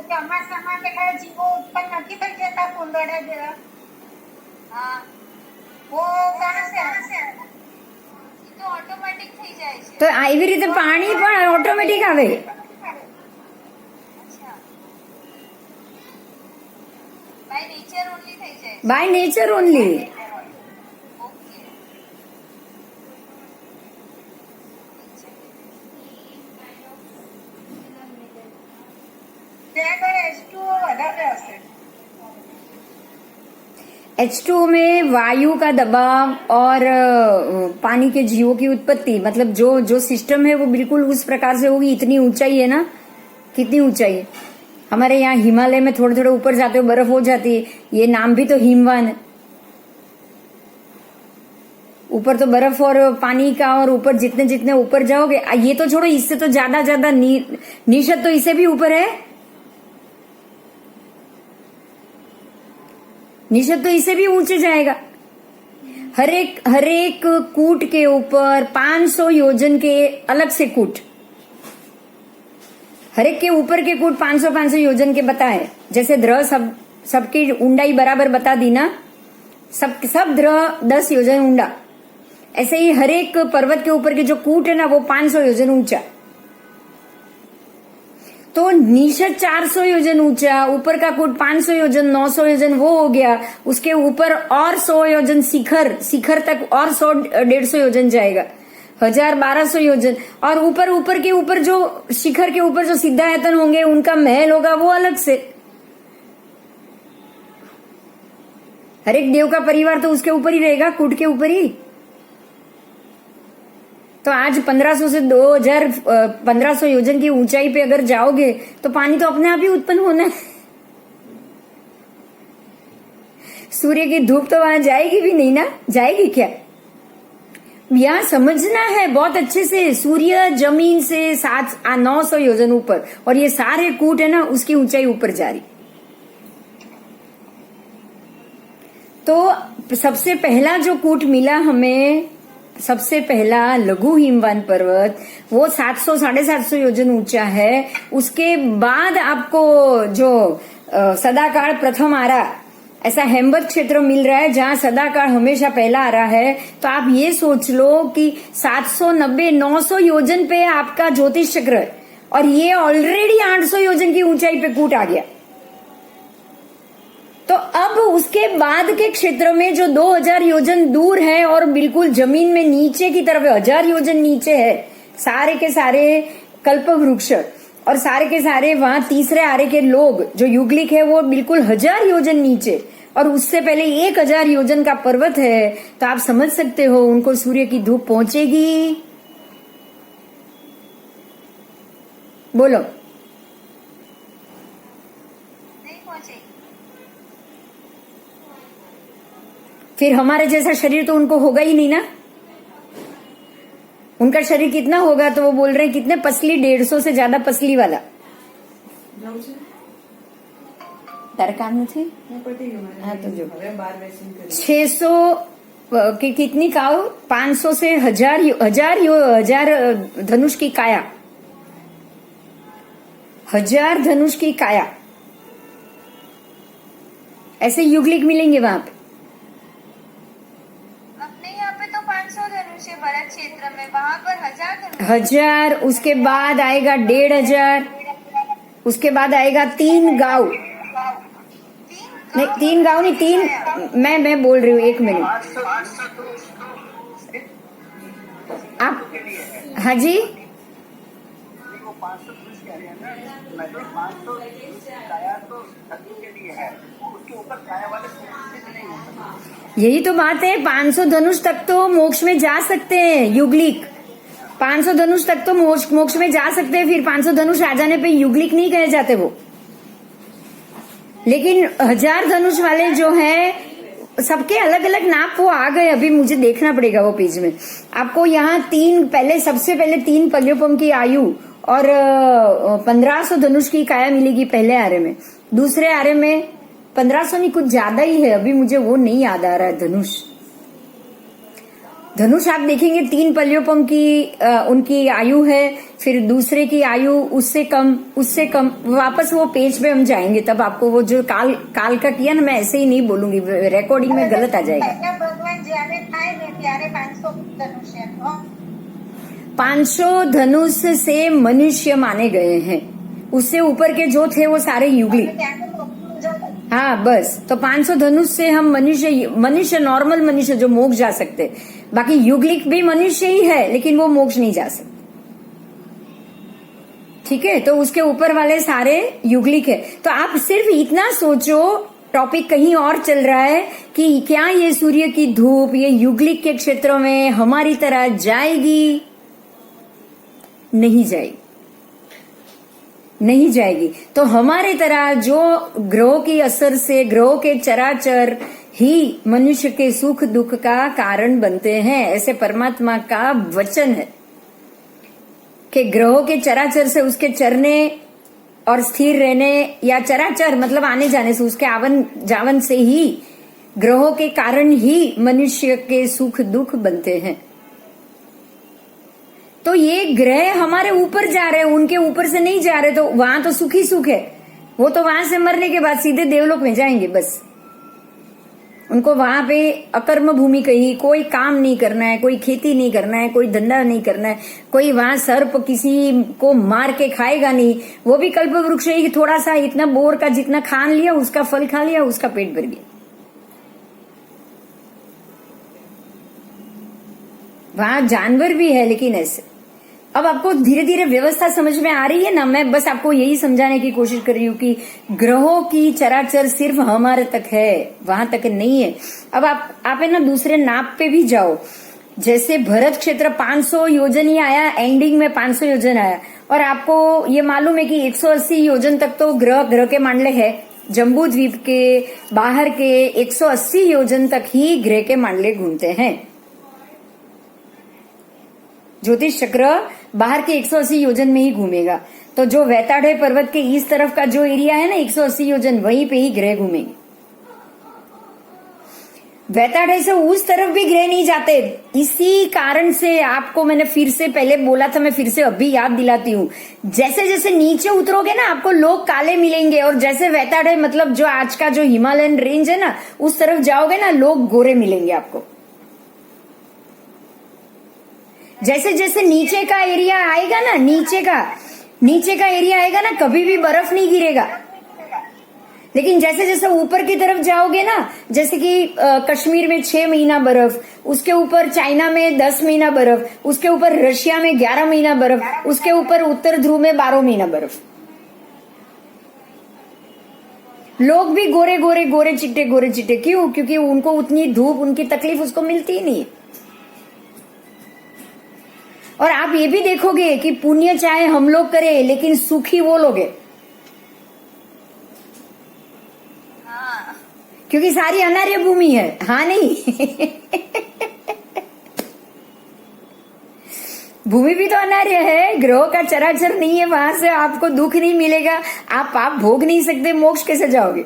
ચોમાસામાં કેટલા જીવો ઉત્પન્ન નથી થઈ જતા ફૂંદડા જેવા? હા, वो कहाँ से तो ऑटोमेटिक થઈ જાય છે। તો આવી રીતે પાણી પણ ઓટોમેટિક આવે। અચ્છા, બાય નેચર ઓનલી થઈ જાય। By nature only. ઓકે, ત્યાં આગળ H2O વધારે હશે। H2O में वायु का दबाव और पानी के जीवों की उत्पत्ति, मतलब जो सिस्टम है वो बिल्कुल उस प्रकार से होगी। इतनी ऊंचाई है ना, कितनी ऊंचाई है। हमारे यहाँ हिमालय में थोड़े थोड़े ऊपर जाते हो बर्फ हो जाती है। ये नाम भी तो हिमवान है। ऊपर तो बर्फ और पानी का, और ऊपर जितने जितने ऊपर जाओगे, ये तो छोड़ो, इससे तो ज्यादा निशद तो इससे भी ऊपर है। निशद तो इससे भी ऊंचे जाएगा। हर एक कूट के ऊपर 500 योजन के अलग से कूट, हर एक के ऊपर के कूट 500 योजन के बताए। जैसे द्रह सबकी ऊंडाई बराबर बता दी ना, सब द्रह 10 योजन ऊंडा। ऐसे ही हर एक पर्वत के ऊपर के जो कूट है ना वो 500 योजन ऊंचा। तो निशद 400 योजन ऊंचा, ऊपर का कूट 500 योजन, 900 योजन वो हो गया। उसके ऊपर और 100 योजन शिखर तक और 100-150 योजन जाएगा, 1000-1200 योजन। और ऊपर के ऊपर जो शिखर के ऊपर जो सिद्धायतन होंगे, उनका महल होगा वो अलग से। हर एक देव का परिवार तो उसके ऊपर ही रहेगा, कूट के ऊपर ही। तो आज 1500 से 1500 योजन की ऊंचाई पे अगर जाओगे तो पानी तो अपने आप ही उत्पन्न होना है। सूर्य की धूप तो वहां जाएगी भी नहीं ना, जाएगी क्या? यहां समझना है बहुत अच्छे से। सूर्य जमीन से 900 योजन ऊपर, और ये सारे कूट है ना उसकी ऊंचाई ऊपर जा रही। तो सबसे पहला जो कूट मिला हमें, सबसे पहला लघु हिमवान पर्वत, वो 700-750 योजन ऊंचा है। उसके बाद आपको जो सदाकाल प्रथम आरा, ऐसा हेमवत क्षेत्र मिल रहा है जहां सदाकाल हमेशा पहला आ रहा है। तो आप ये सोच लो कि 790-900 योजन पे आपका ज्योतिष चक्र है, और ये ऑलरेडी 800 योजन की ऊंचाई पे कूट आ गया। तो अब उसके बाद के क्षेत्र में जो 2000 योजन दूर है और बिल्कुल जमीन में नीचे की तरफ 1000 योजन नीचे है, सारे के सारे कल्प वृक्ष और सारे के सारे वहां तीसरे आरे के लोग, जो युगलिक है वो बिल्कुल 1000 योजन नीचे, और उससे पहले 1000 योजन का पर्वत है। तो आप समझ सकते हो उनको सूर्य की धूप पहुंचेगी? बोलो। नहीं पहुंचेगी। फिर हमारे जैसा शरीर तो उनको होगा ही नहीं ना। उनका शरीर कितना होगा, तो वो बोल रहे हैं कितने पसली, 150 से ज्यादा पसली वाला। તારે કામ નથી પતી ગયું મારે. હા, તો જો. હવે 12 બેસીને કરીશ. 600 की कितनी काओ 500 से हजार धनुष की काया, 1000 धनुष की काया, ऐसे युगलिक मिलेंगे वहां पे। अपने यहाँ पे तो 500 धनुष है भरत क्षेत्र में, वहाँ पर 1000 धनुष 1000, उसके बाद आएगा 1500, उसके बाद आएगा 3 गांव, नहीं 3 गांव नहीं, 3 मैं बोल रही हूँ, 1 मिनट 500 आप। हाँ जी, वो 500 पुरुष कह रहे हैं ना, मतलब 500 काया तो शत्रु के लिए है, उसके ऊपर काया वाले सुरक्षित नहीं हो सकते। यही तो बात है, 500 धनुष तक तो मोक्ष में जा सकते हैं युगलिक, 500 धनुष तक तो मोक्ष में जा सकते हैं, फिर 500 धनुष आ जाने पे युगलिक नहीं कहे जाते वो। लेकिन 1000 धनुष वाले जो है सबके अलग अलग नाप वो आ गए, अभी मुझे देखना पड़ेगा वो पेज में। आपको यहाँ 3 पहले, सबसे पहले 3 पल्योपम की आयु और 1500 धनुष की काया मिलेगी पहले आरे में। दूसरे आरे में 1500 नहीं, कुछ ज्यादा ही है, अभी मुझे वो नहीं याद आ रहा है धनुष आप देखेंगे 3 पल्योपम की उनकी आयु है, फिर दूसरे की आयु उससे कम, वापस वो पेज पे हम जाएंगे, तब आपको वो जो काल का किया ना, मैं ऐसे ही नहीं बोलूंगी, रिकॉर्डिंग में गलत आ जाएगा। भगवान જ્યારે થાય ને ત્યારે 500 ધનુષ એમ, હો? 500 धनुष से मनुष्य माने गए हैं, उससे ऊपर के जो थे वो सारे युगलिक। ત્યાંથી જતો. हाँ बस, तो 500 धनुष से हम मनुष्य नॉर्मल मनुष्य जो मोक्ष जा सकते, बाकी युगलिक भी मनुष्य ही है लेकिन वो मोक्ष नहीं जा सकते। ठीक है, तो उसके ऊपर वाले सारे युगलिक है। तो आप सिर्फ इतना सोचो, टॉपिक कहीं और चल रहा है कि क्या ये सूर्य की धूप ये युगलिक के क्षेत्रों में हमारी तरह जाएगी? नहीं जाएगी, नहीं जाएगी। तो हमारे तरह जो ग्रहों की असर से, ग्रहों के चराचर ही मनुष्य के सुख दुख का कारण बनते हैं, ऐसे परमात्मा का वचन है कि ग्रहों के चराचर से, उसके चरने और स्थिर रहने, या चराचर मतलब आने जाने से, उसके आवन जावन से ही, ग्रहों के कारण ही मनुष्य के सुख दुख बनते हैं। तो ये ग्रह हमारे ऊपर जा रहे हैं, उनके ऊपर से नहीं जा रहे, तो वहां तो सुख ही सुख है, वो तो वहां से मरने के बाद सीधे देवलोक में जाएंगे बस। उनको वहां पे अकर्म भूमि कही, कोई काम नहीं करना है, कोई खेती नहीं करना है, कोई धंधा नहीं करना है, कोई वहां सर्प किसी को मार के खाएगा नहीं, वो भी कल्प वृक्ष ही, थोड़ा सा इतना बोर का जितना खान लिया उसका फल खा लिया, उसका पेट भर गया। वहां जानवर भी है लेकिन ऐसे। अब आपको धीरे धीरे व्यवस्था समझ में आ रही है ना, मैं बस आपको यही समझाने की कोशिश कर रही हूँ कि ग्रहों की चराचर सिर्फ हमारे तक है, वहां तक नहीं है। अब आप है ना दूसरे नाप पे भी जाओ, जैसे भरत क्षेत्र 500 योजन ही आया, एंडिंग में 500 योजन आया, और आपको ये मालूम है कि 180 योजन तक तो ग्रह के मांडले है, जम्बू द्वीप के बाहर के 180 योजन तक ही ग्रह के मांडले घूमते हैं। ज्योतिष चक्र बाहर के 180 योजन में ही घूमेगा। तो जो वैताढ़े पर्वत के इस तरफ का जो एरिया है ना 180 योजन, वहीं पे ही ग्रह घूमेंगे। वैताढ़े से उस तरफ भी ग्रह नहीं जाते। इसी कारण से आपको मैंने फिर से पहले बोला था, मैं फिर से अभी याद दिलाती हूँ, जैसे जैसे नीचे उतरोगे ना आपको लोग काले मिलेंगे, और जैसे वैताढ़े मतलब जो आज का जो हिमालयन रेंज है ना, उस तरफ जाओगे ना लोग गोरे मिलेंगे आपको। जैसे जैसे नीचे का एरिया आएगा ना, नीचे का एरिया आएगा ना, कभी भी बर्फ नहीं गिरेगा। लेकिन जैसे जैसे ऊपर की तरफ जाओगे ना, जैसे कि कश्मीर में 6 महीना बर्फ, उसके ऊपर चाइना में 10 महीना बर्फ, उसके ऊपर रशिया में 11 महीना बर्फ, उसके ऊपर उत्तर ध्रुव में 12 महीना बर्फ। लोग भी गोरे चिट्टे। क्यों? क्योंकि उनको उतनी धूप, उनकी तकलीफ उसको मिलती ही नहीं है। और आप ये भी देखोगे कि पुण्य चाहे हम लोग करें लेकिन सुखी वो लोग हैं, हाँ। क्योंकि सारी अनार्य भूमि है। हाँ नहीं भूमि भी तो अनार्य है, ग्रहों का चराचर नहीं है, वहां से आपको दुख नहीं मिलेगा, आप पाप भोग नहीं सकते, मोक्ष कैसे जाओगे?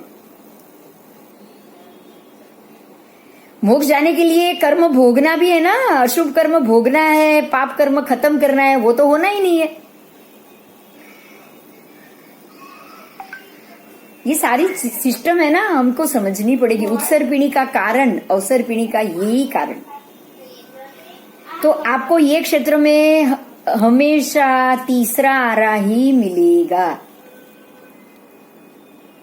मोक्ष जाने के लिए कर्म भोगना भी है ना, अशुभ कर्म भोगना है, पाप कर्म खत्म करना है, वो तो होना ही नहीं है। ये सारी सिस्टम है ना, हमको समझनी पड़ेगी। उत्सर्पिणी का कारण, अवसर्पिणी का यही कारण। तो आपको ये क्षेत्र में हमेशा तीसरा आरा ही मिलेगा,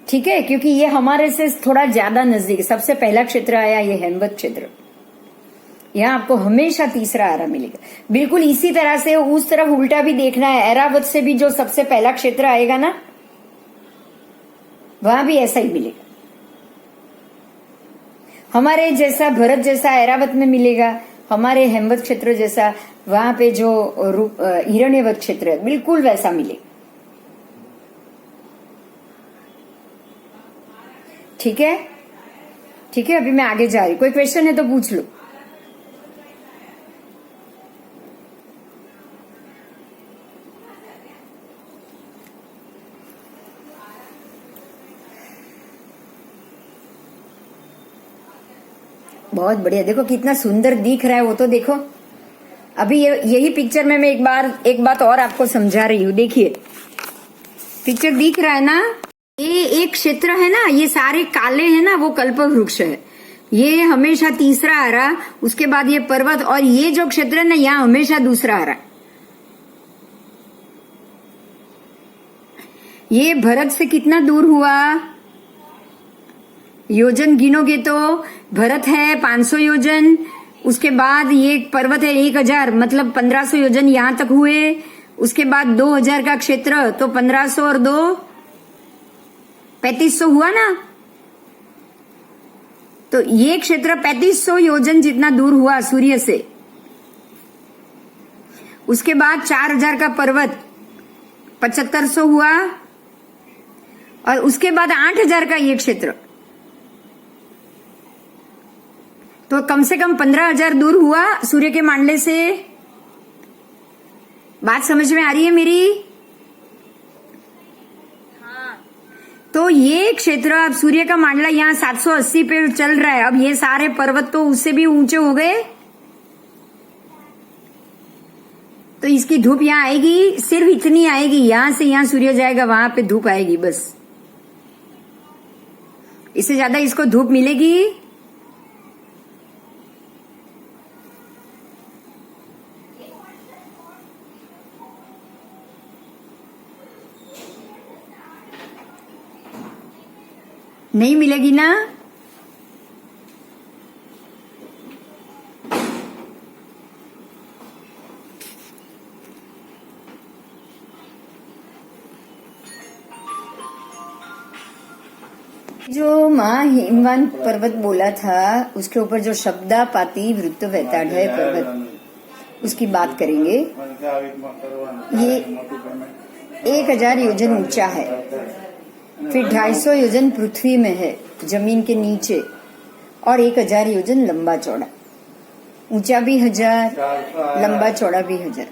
ठीक है, क्योंकि ये हमारे से थोड़ा ज्यादा नजदीक। सबसे पहला क्षेत्र आया ये हेमवत क्षेत्र, यहाँ आपको हमेशा तीसरा आरा मिलेगा। बिल्कुल इसी तरह से उस तरफ उल्टा भी देखना है, ऐरावत से भी जो सबसे पहला क्षेत्र आएगा ना, वहां भी ऐसा ही मिलेगा। हमारे जैसा भरत जैसा ऐरावत में मिलेगा, हमारे हेमवत क्षेत्र जैसा वहां पे जो हिरण्यवत क्षेत्र है बिल्कुल वैसा मिलेगा, ठीक है। ठीक है, अभी मैं आगे जा रही। कोई क्वेश्चन है तो पूछ लो। बहुत बढ़िया, देखो कितना सुंदर दिख रहा है वो तो देखो। अभी यही पिक्चर में मैं एक बात और आपको समझा रही हूँ। देखिए पिक्चर दिख रहा है ना, ये एक क्षेत्र है ना, ये सारे काले हैं ना, वो कल्प वृक्ष है। ये हमेशा तीसरा आ रहा, उसके बाद ये पर्वत, और ये जो क्षेत्र है ना, यहाँ हमेशा दूसरा आ रहा। ये भरत से कितना दूर हुआ, योजन गिनोगे तो भरत है 500 योजन, उसके बाद ये पर्वत है 1000, मतलब 1500 योजन यहां तक हुए। उसके बाद 2000 का क्षेत्र, तो 1500 और 2 3500 हुआ ना। तो ये क्षेत्र 3500 योजन जितना दूर हुआ सूर्य से। उसके बाद 4000 का पर्वत 7500 हुआ, और उसके बाद 8000 का ये क्षेत्र, तो कम से कम 15000 दूर हुआ सूर्य के मांडले से। बात समझ में आ रही है मेरी? तो ये क्षेत्र, अब सूर्य का मांडला यहाँ 780 पे चल रहा है, अब ये सारे पर्वत तो उससे भी ऊंचे हो गए। तो इसकी धूप यहाँ आएगी, सिर्फ इतनी आएगी, यहां से यहां सूर्य जाएगा, वहां पे धूप आएगी बस। इससे ज्यादा इसको धूप मिलेगी नहीं, मिलेगी ना। जो माँ हिमवान पर्वत बोला था, उसके ऊपर जो शब्दापाती वृत्त वैताढ़ है पर्वत, उसकी बात करेंगे। ये 1000 योजन ऊंचा है, फिर 250 योजन पृथ्वी में है, जमीन के नीचे, और 1000 योजन लंबा चौड़ा। ऊंचा भी 1000, लंबा चौड़ा भी 1000,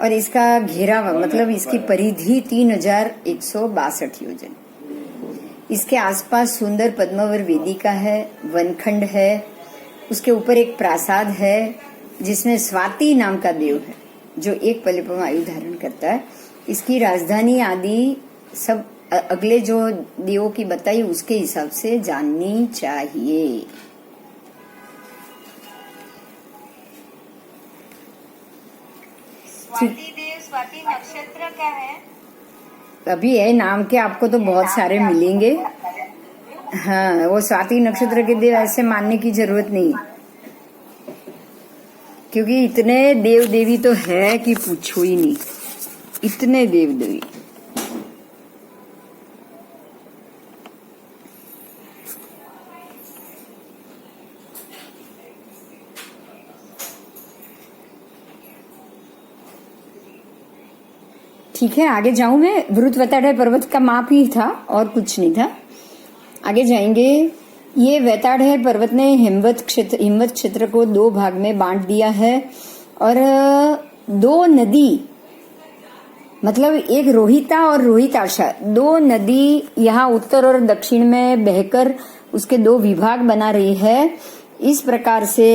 और इसका घेराव मतलब इसकी परिधि 3162 योजन। इसके आसपास सुंदर पद्मावर वेदिका है, वनखंड है, उसके ऊपर एक प्रासाद है जिसमें स्वाति नाम का देव है जो एक पलिपम आयु धारण करता है। इसकी राजधानी आदि सब अगले जो देवों की बताई उसके हिसाब से जाननी चाहिए। स्वाति देव, स्वाति नक्षत्र क्या है? अभी है नाम के, आपको तो बहुत सारे मिलेंगे। हाँ, वो स्वाति नक्षत्र के देव ऐसे मानने की जरूरत नहीं, क्योंकि इतने देव देवी तो है कि पूछो ही नहीं, इतने देव देवी। ठीक है, आगे जाऊं मैं। वृत्त वैताढ़ पर्वत का माप ही था और कुछ नहीं था। आगे जाएंगे। ये वैताढ़ पर्वत ने हिमवत क्षेत्र को 2 भाग में बांट दिया है, और 2 नदी मतलब एक रोहिता और रोहिताशा, दो नदी यहाँ उत्तर और दक्षिण में बहकर उसके दो विभाग बना रही है। इस प्रकार से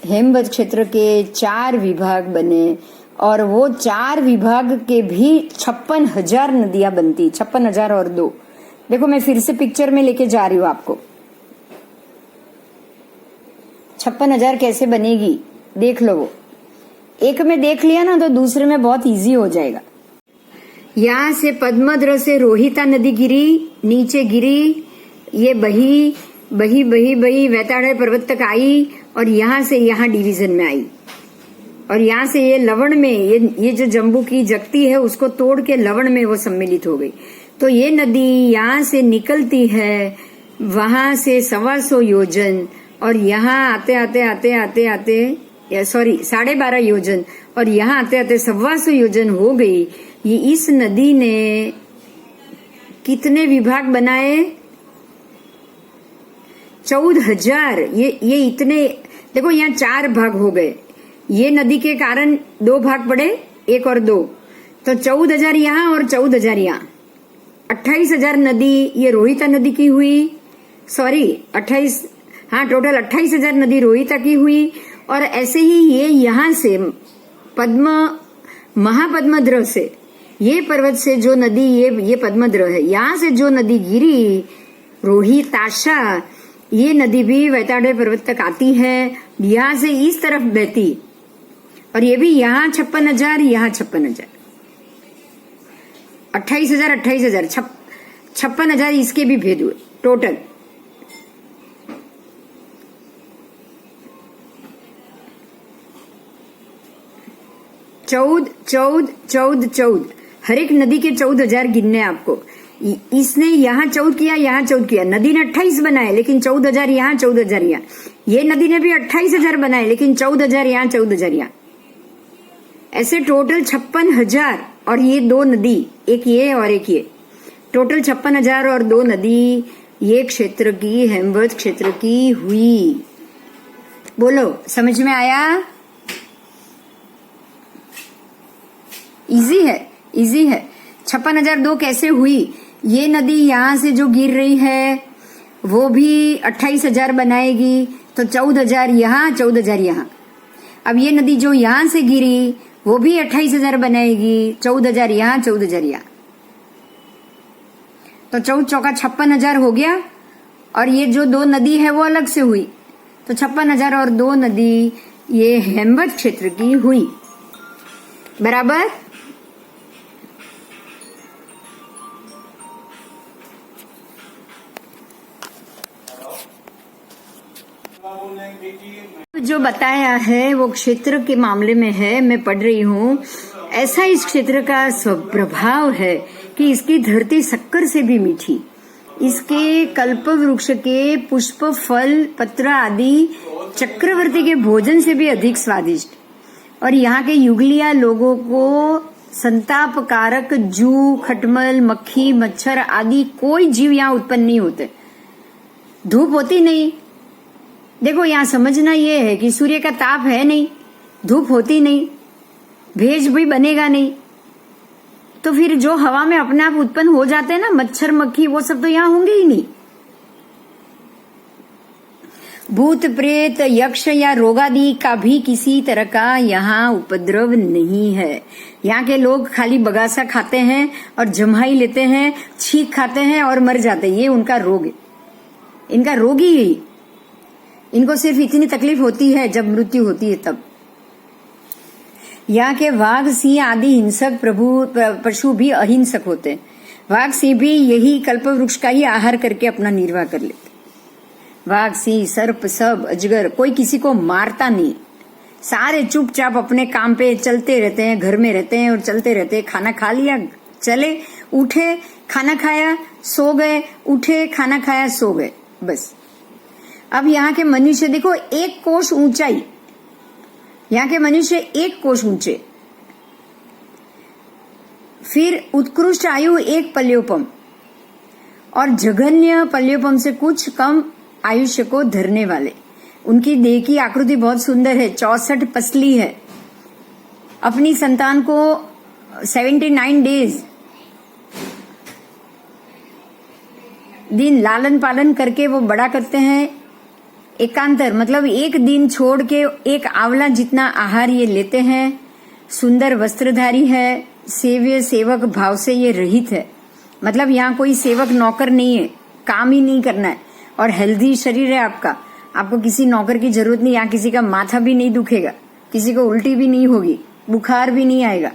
हेमवत क्षेत्र के 4 विभाग बने और वो 4 विभाग के भी 56,000 नदियां बनती, 56,000 और 2। देखो मैं फिर से पिक्चर में लेके जा रही हूँ आपको। 56,000 कैसे बनेगी देख लो। वो एक में देख लिया ना तो दूसरे में बहुत इजी हो जाएगा। यहाँ से पद्मद्र से रोहिता नदी गिरी, नीचे गिरी, ये बही बही बही बही वैताड़य पर्वत तक आई और यहाँ से यहाँ डिवीजन में आई और यहाँ से ये लवण में ये जो जम्बू की जगती है उसको तोड़ के लवण में वो सम्मिलित हो गई। तो ये नदी यहाँ से निकलती है, वहां से 125 योजन और यहाँ आते आते आते आते आते सॉरी 12.5 योजन और यहाँ आते आते 125 योजन हो गई। ये इस नदी ने कितने विभाग बनाए? 14,000। ये इतने, देखो यहाँ 4 भाग हो गए, ये नदी के कारण 2 भाग पड़े, 1 और 2, तो 14,000 यहाँ और 14,000 यहाँ। 28,000 नदी ये रोहिता नदी की हुई, सॉरी 28, हाँ टोटल 28,000 नदी रोहिता की हुई। और ऐसे ही ये यहाँ से महापद्मद्र से, ये पर्वत से जो नदी ये पद्मद्र है, यहाँ से जो नदी गिरी रोहिताशा, ये नदी भी वैताड़य पर्वत तक आती है, यहाँ से इस तरफ बहती और ये भी यहाँ 56,000, यहाँ 56,000, 28,000 28,000, 56,000 इसके भी भेद हुए टोटल। चौद हर एक नदी के 14,000 गिनने आपको। इसने यहाँ 14 किया, यहाँ 14 किया, नदी ने 28 बनाए लेकिन 14,000 यहाँ 14,000 यहाँ। ये नदी ने भी 28,000 बनाए लेकिन 14,000 यहाँ 14,000 यहाँ। ऐसे टोटल 56,000 और ये 2 नदी, एक ये और एक ये, टोटल 56,000 और 2 नदी ये क्षेत्र की, हेमवत क्षेत्र की हुई। बोलो समझ में आया? इजी है, इजी है। 56,002 कैसे हुई? ये नदी यहाँ से जो गिर रही है वो भी 28,000 बनाएगी, तो 14,000 यहाँ 14,000 यहाँ। अब ये नदी जो यहाँ से गिरी वो भी 28,000 बनाएगी, 14,000 यहाँ 14,000 यहाँ। तो 14 चौका 56,000 हो गया। और ये जो 2 नदी है वो अलग से हुई, तो 56,000 और 2 नदी ये हेमवत क्षेत्र की हुई। बराबर? जो बताया है वो क्षेत्र के मामले में है, मैं पढ़ रही हूँ। ऐसा इस क्षेत्र का स्वप्रभाव है कि इसकी धरती शक्कर से भी मीठी, इसके कल्प वृक्ष के पुष्प, फल, पत्र आदि चक्रवर्ती के भोजन से भी अधिक स्वादिष्ट, और यहाँ के युगलिया लोगों को संताप कारक जू, खटमल, मक्खी, मच्छर आदि कोई जीव यहाँ उत्पन्न नहीं होते। धूप होती नहीं। देखो यहाँ समझना ये है कि सूर्य का ताप है नहीं, धूप होती नहीं, भेज भी बनेगा नहीं, तो फिर जो हवा में अपने आप उत्पन्न हो जाते हैं ना मच्छर, मक्खी, वो सब तो यहाँ होंगे ही नहीं। भूत, प्रेत, यक्ष या रोगादि का भी किसी तरह का यहाँ उपद्रव नहीं है। यहाँ के लोग खाली बगासा खाते हैं और जम्हाई लेते हैं, छींक खाते हैं और मर जाते हैं। ये उनका रोग है, इनका रोग ही है। इनको सिर्फ इतनी तकलीफ होती है जब मृत्यु होती है तब। यहाँ के वाघ, सिंह आदि हिंसक पशु भी अहिंसक होते हैं। वाघ, सिंह भी यही कल्प वृक्ष का ही आहार करके अपना निर्वाह कर लेते। वाघ, सिंह, सर्प, सब अजगर, कोई किसी को मारता नहीं। सारे चुपचाप अपने काम पे चलते रहते हैं, घर में रहते हैं और चलते रहते हैं। खाना खा लिया, चले, उठे, खाना खाया, सो गए, उठे, खाना खाया, सो गए, बस। अब यहाँ के मनुष्य देखो 1 कोश ऊंचाई, यहाँ के मनुष्य 1 कोश ऊंचे, फिर उत्कृष्ट आयु 1 पल्योपम और जघन्य पल्योपम से कुछ कम आयुष्य को धरने वाले। उनकी देह की आकृति बहुत सुंदर है, 64 पसली है। अपनी संतान को 79 डेज दिन लालन पालन करके वो बड़ा करते हैं। एकांतर मतलब एक दिन छोड़ के एक आंवला जितना आहार ये लेते हैं। सुंदर वस्त्रधारी है, सेव्य सेवक भाव से ये रहित है, मतलब यहाँ कोई सेवक नौकर नहीं है, काम ही नहीं करना है। और हेल्दी शरीर है आपका, आपको किसी नौकर की जरूरत नहीं। यहाँ किसी का माथा भी नहीं दुखेगा, किसी को उल्टी भी नहीं होगी, बुखार भी नहीं आएगा।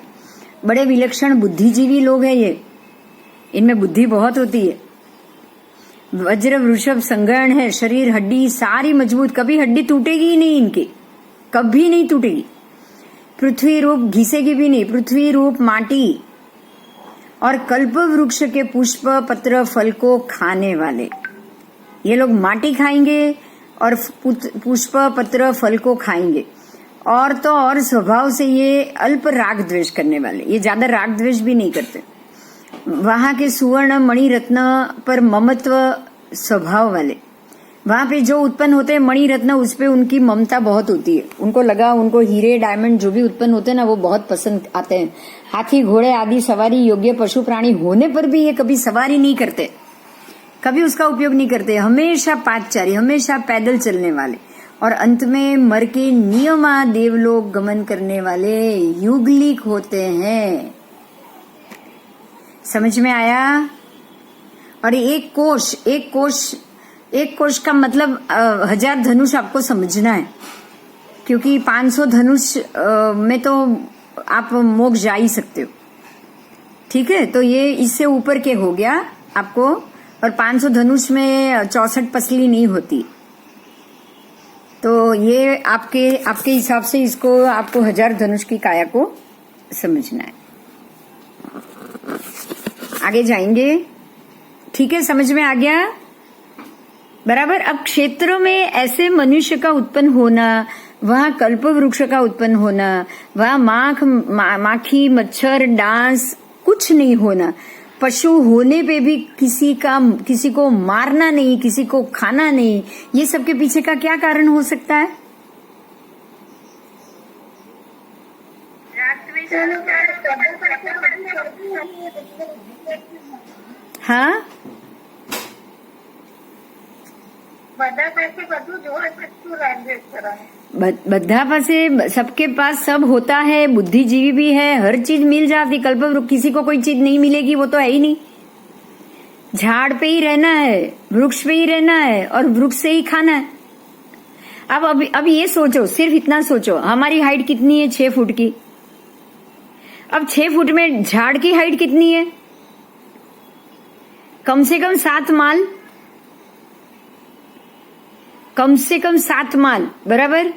बड़े विलक्षण बुद्धिजीवी लोग हैं ये, इनमें बुद्धि बहुत होती है। वज्र वृषभ संगण है, शरीर हड्डी सारी मजबूत, कभी हड्डी टूटेगी ही नहीं इनकी, कभी नहीं टूटेगी। पृथ्वी रूप घिसेगी भी नहीं, पृथ्वी रूप माटी। और कल्प वृक्ष के पुष्प पत्र फल को खाने वाले ये लोग माटी खाएंगे और पुष्प पत्र फल को खाएंगे। और तो और स्वभाव से ये अल्प राग द्वेष करने वाले, ये ज्यादा राग द्वेष भी नहीं करते। वहां के सुवर्ण मणि रत्न पर ममत्व स्वभाव वाले, वहां पे जो उत्पन्न होते हैं मणि रत्न, उस पे उनकी ममता बहुत होती है। उनको लगा, उनको हीरे डायमंड जो भी उत्पन्न होते हैं ना, वो बहुत पसंद आते हैं। हाथी घोड़े आदि सवारी योग्य पशु प्राणी होने पर भी ये कभी सवारी नहीं करते, कभी उसका उपयोग नहीं करते। हमेशा पादचारी, हमेशा पैदल चलने वाले। और अंत में मर के नियमा देवलोक गमन करने वाले युगलिक होते हैं। समझ में आया? और एक कोश का मतलब 1000 धनुष आपको समझना है, क्योंकि 500 धनुष में तो आप मोक्ष जा ही सकते हो। ठीक है, तो ये इससे ऊपर के हो गया आपको। और 500 धनुष में 64 पसली नहीं होती, तो ये आपके हिसाब से इसको आपको 1000 धनुष की काया को समझना है। आगे जाएंगे, ठीक है, समझ में आ गया बराबर। अब क्षेत्रों में ऐसे मनुष्य का उत्पन्न होना, वहां कल्प वृक्ष का उत्पन्न होना, वहां माखी मच्छर डांस कुछ नहीं होना, पशु होने पे भी किसी को मारना नहीं, किसी को खाना नहीं, ये सब के पीछे का क्या कारण हो सकता है? हाँ, બધા પાસે सबके पास सब होता है, बुद्धिजीवी भी है, हर चीज मिल जाती। कल्पवृक्ष किसी को कोई चीज नहीं मिलेगी, वो तो है ही नहीं। झाड़ पे ही रहना है, वृक्ष पे ही रहना है और वृक्ष से ही खाना है। अब ये सोचो, सिर्फ इतना सोचो, हमारी हाइट कितनी है? 6 फुट की। अब 6 फुट में झाड़ की हाइट कितनी है? कम से कम 7 माल, कम से कम 7 माल बराबर।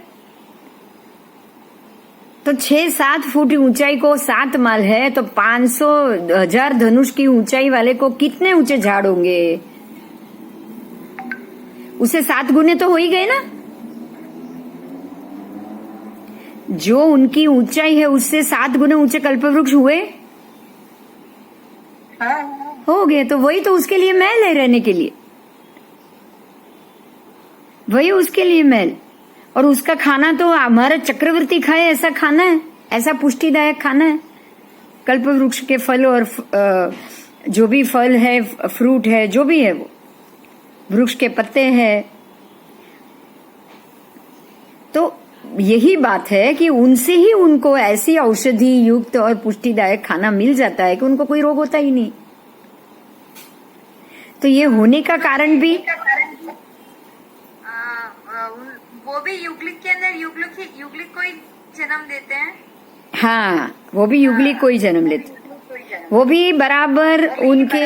तो 6-7 फुट ऊंचाई को 7 माल है, तो 500,000 धनुष की ऊंचाई वाले को कितने ऊंचे झाड़ होंगे? उसे 7 गुने तो हो ही गए ना। जो उनकी ऊंचाई है उससे 7 गुने ऊंचे कल्पवृक्ष हुए, हो गए। तो वही तो उसके लिए महल है, रहने के लिए वही उसके लिए महल। और उसका खाना तो हमारा चक्रवर्ती खाए ऐसा खाना है, ऐसा पुष्टिदायक खाना है। कल्प वृक्ष के फल और जो भी फल है, फ्रूट है, जो भी है, वो वृक्ष के पत्ते हैं। तो यही बात है कि उनसे ही उनको ऐसी औषधि युक्त और पुष्टिदायक खाना मिल जाता है कि उनको कोई रोग होता ही नहीं। तो ये होने का कारण भी वो भी युगलिक के अंदर युगलिक को ही जन्म देते हैं। हाँ, वो भी युगलिक को ही जन्म लेते, वो भी बराबर उनके।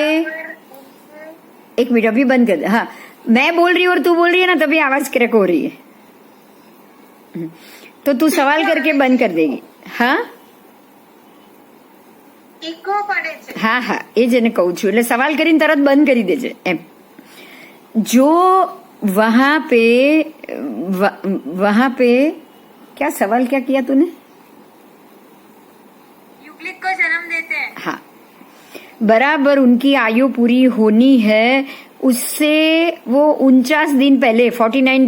एक मिनट अभी बंद कर दे। हाँ, मैं बोल रही हूँ और तू बोल रही है ना, तभी आवाज क्रैक हो रही है। तो तू सवाल करके बंद कर देगी। हाँ હા હા, એ જ એને કહું છું। એટલે સવાલ કરીને તરત બંધ કરી દેજે એમ। जो वहां पे क्या सवाल क्या किया तूने? युगलिक को जन्म देते हैं। हाँ, बराबर उनकी आयु पूरी होनी है, उससे वो 49 दिन पहले, 49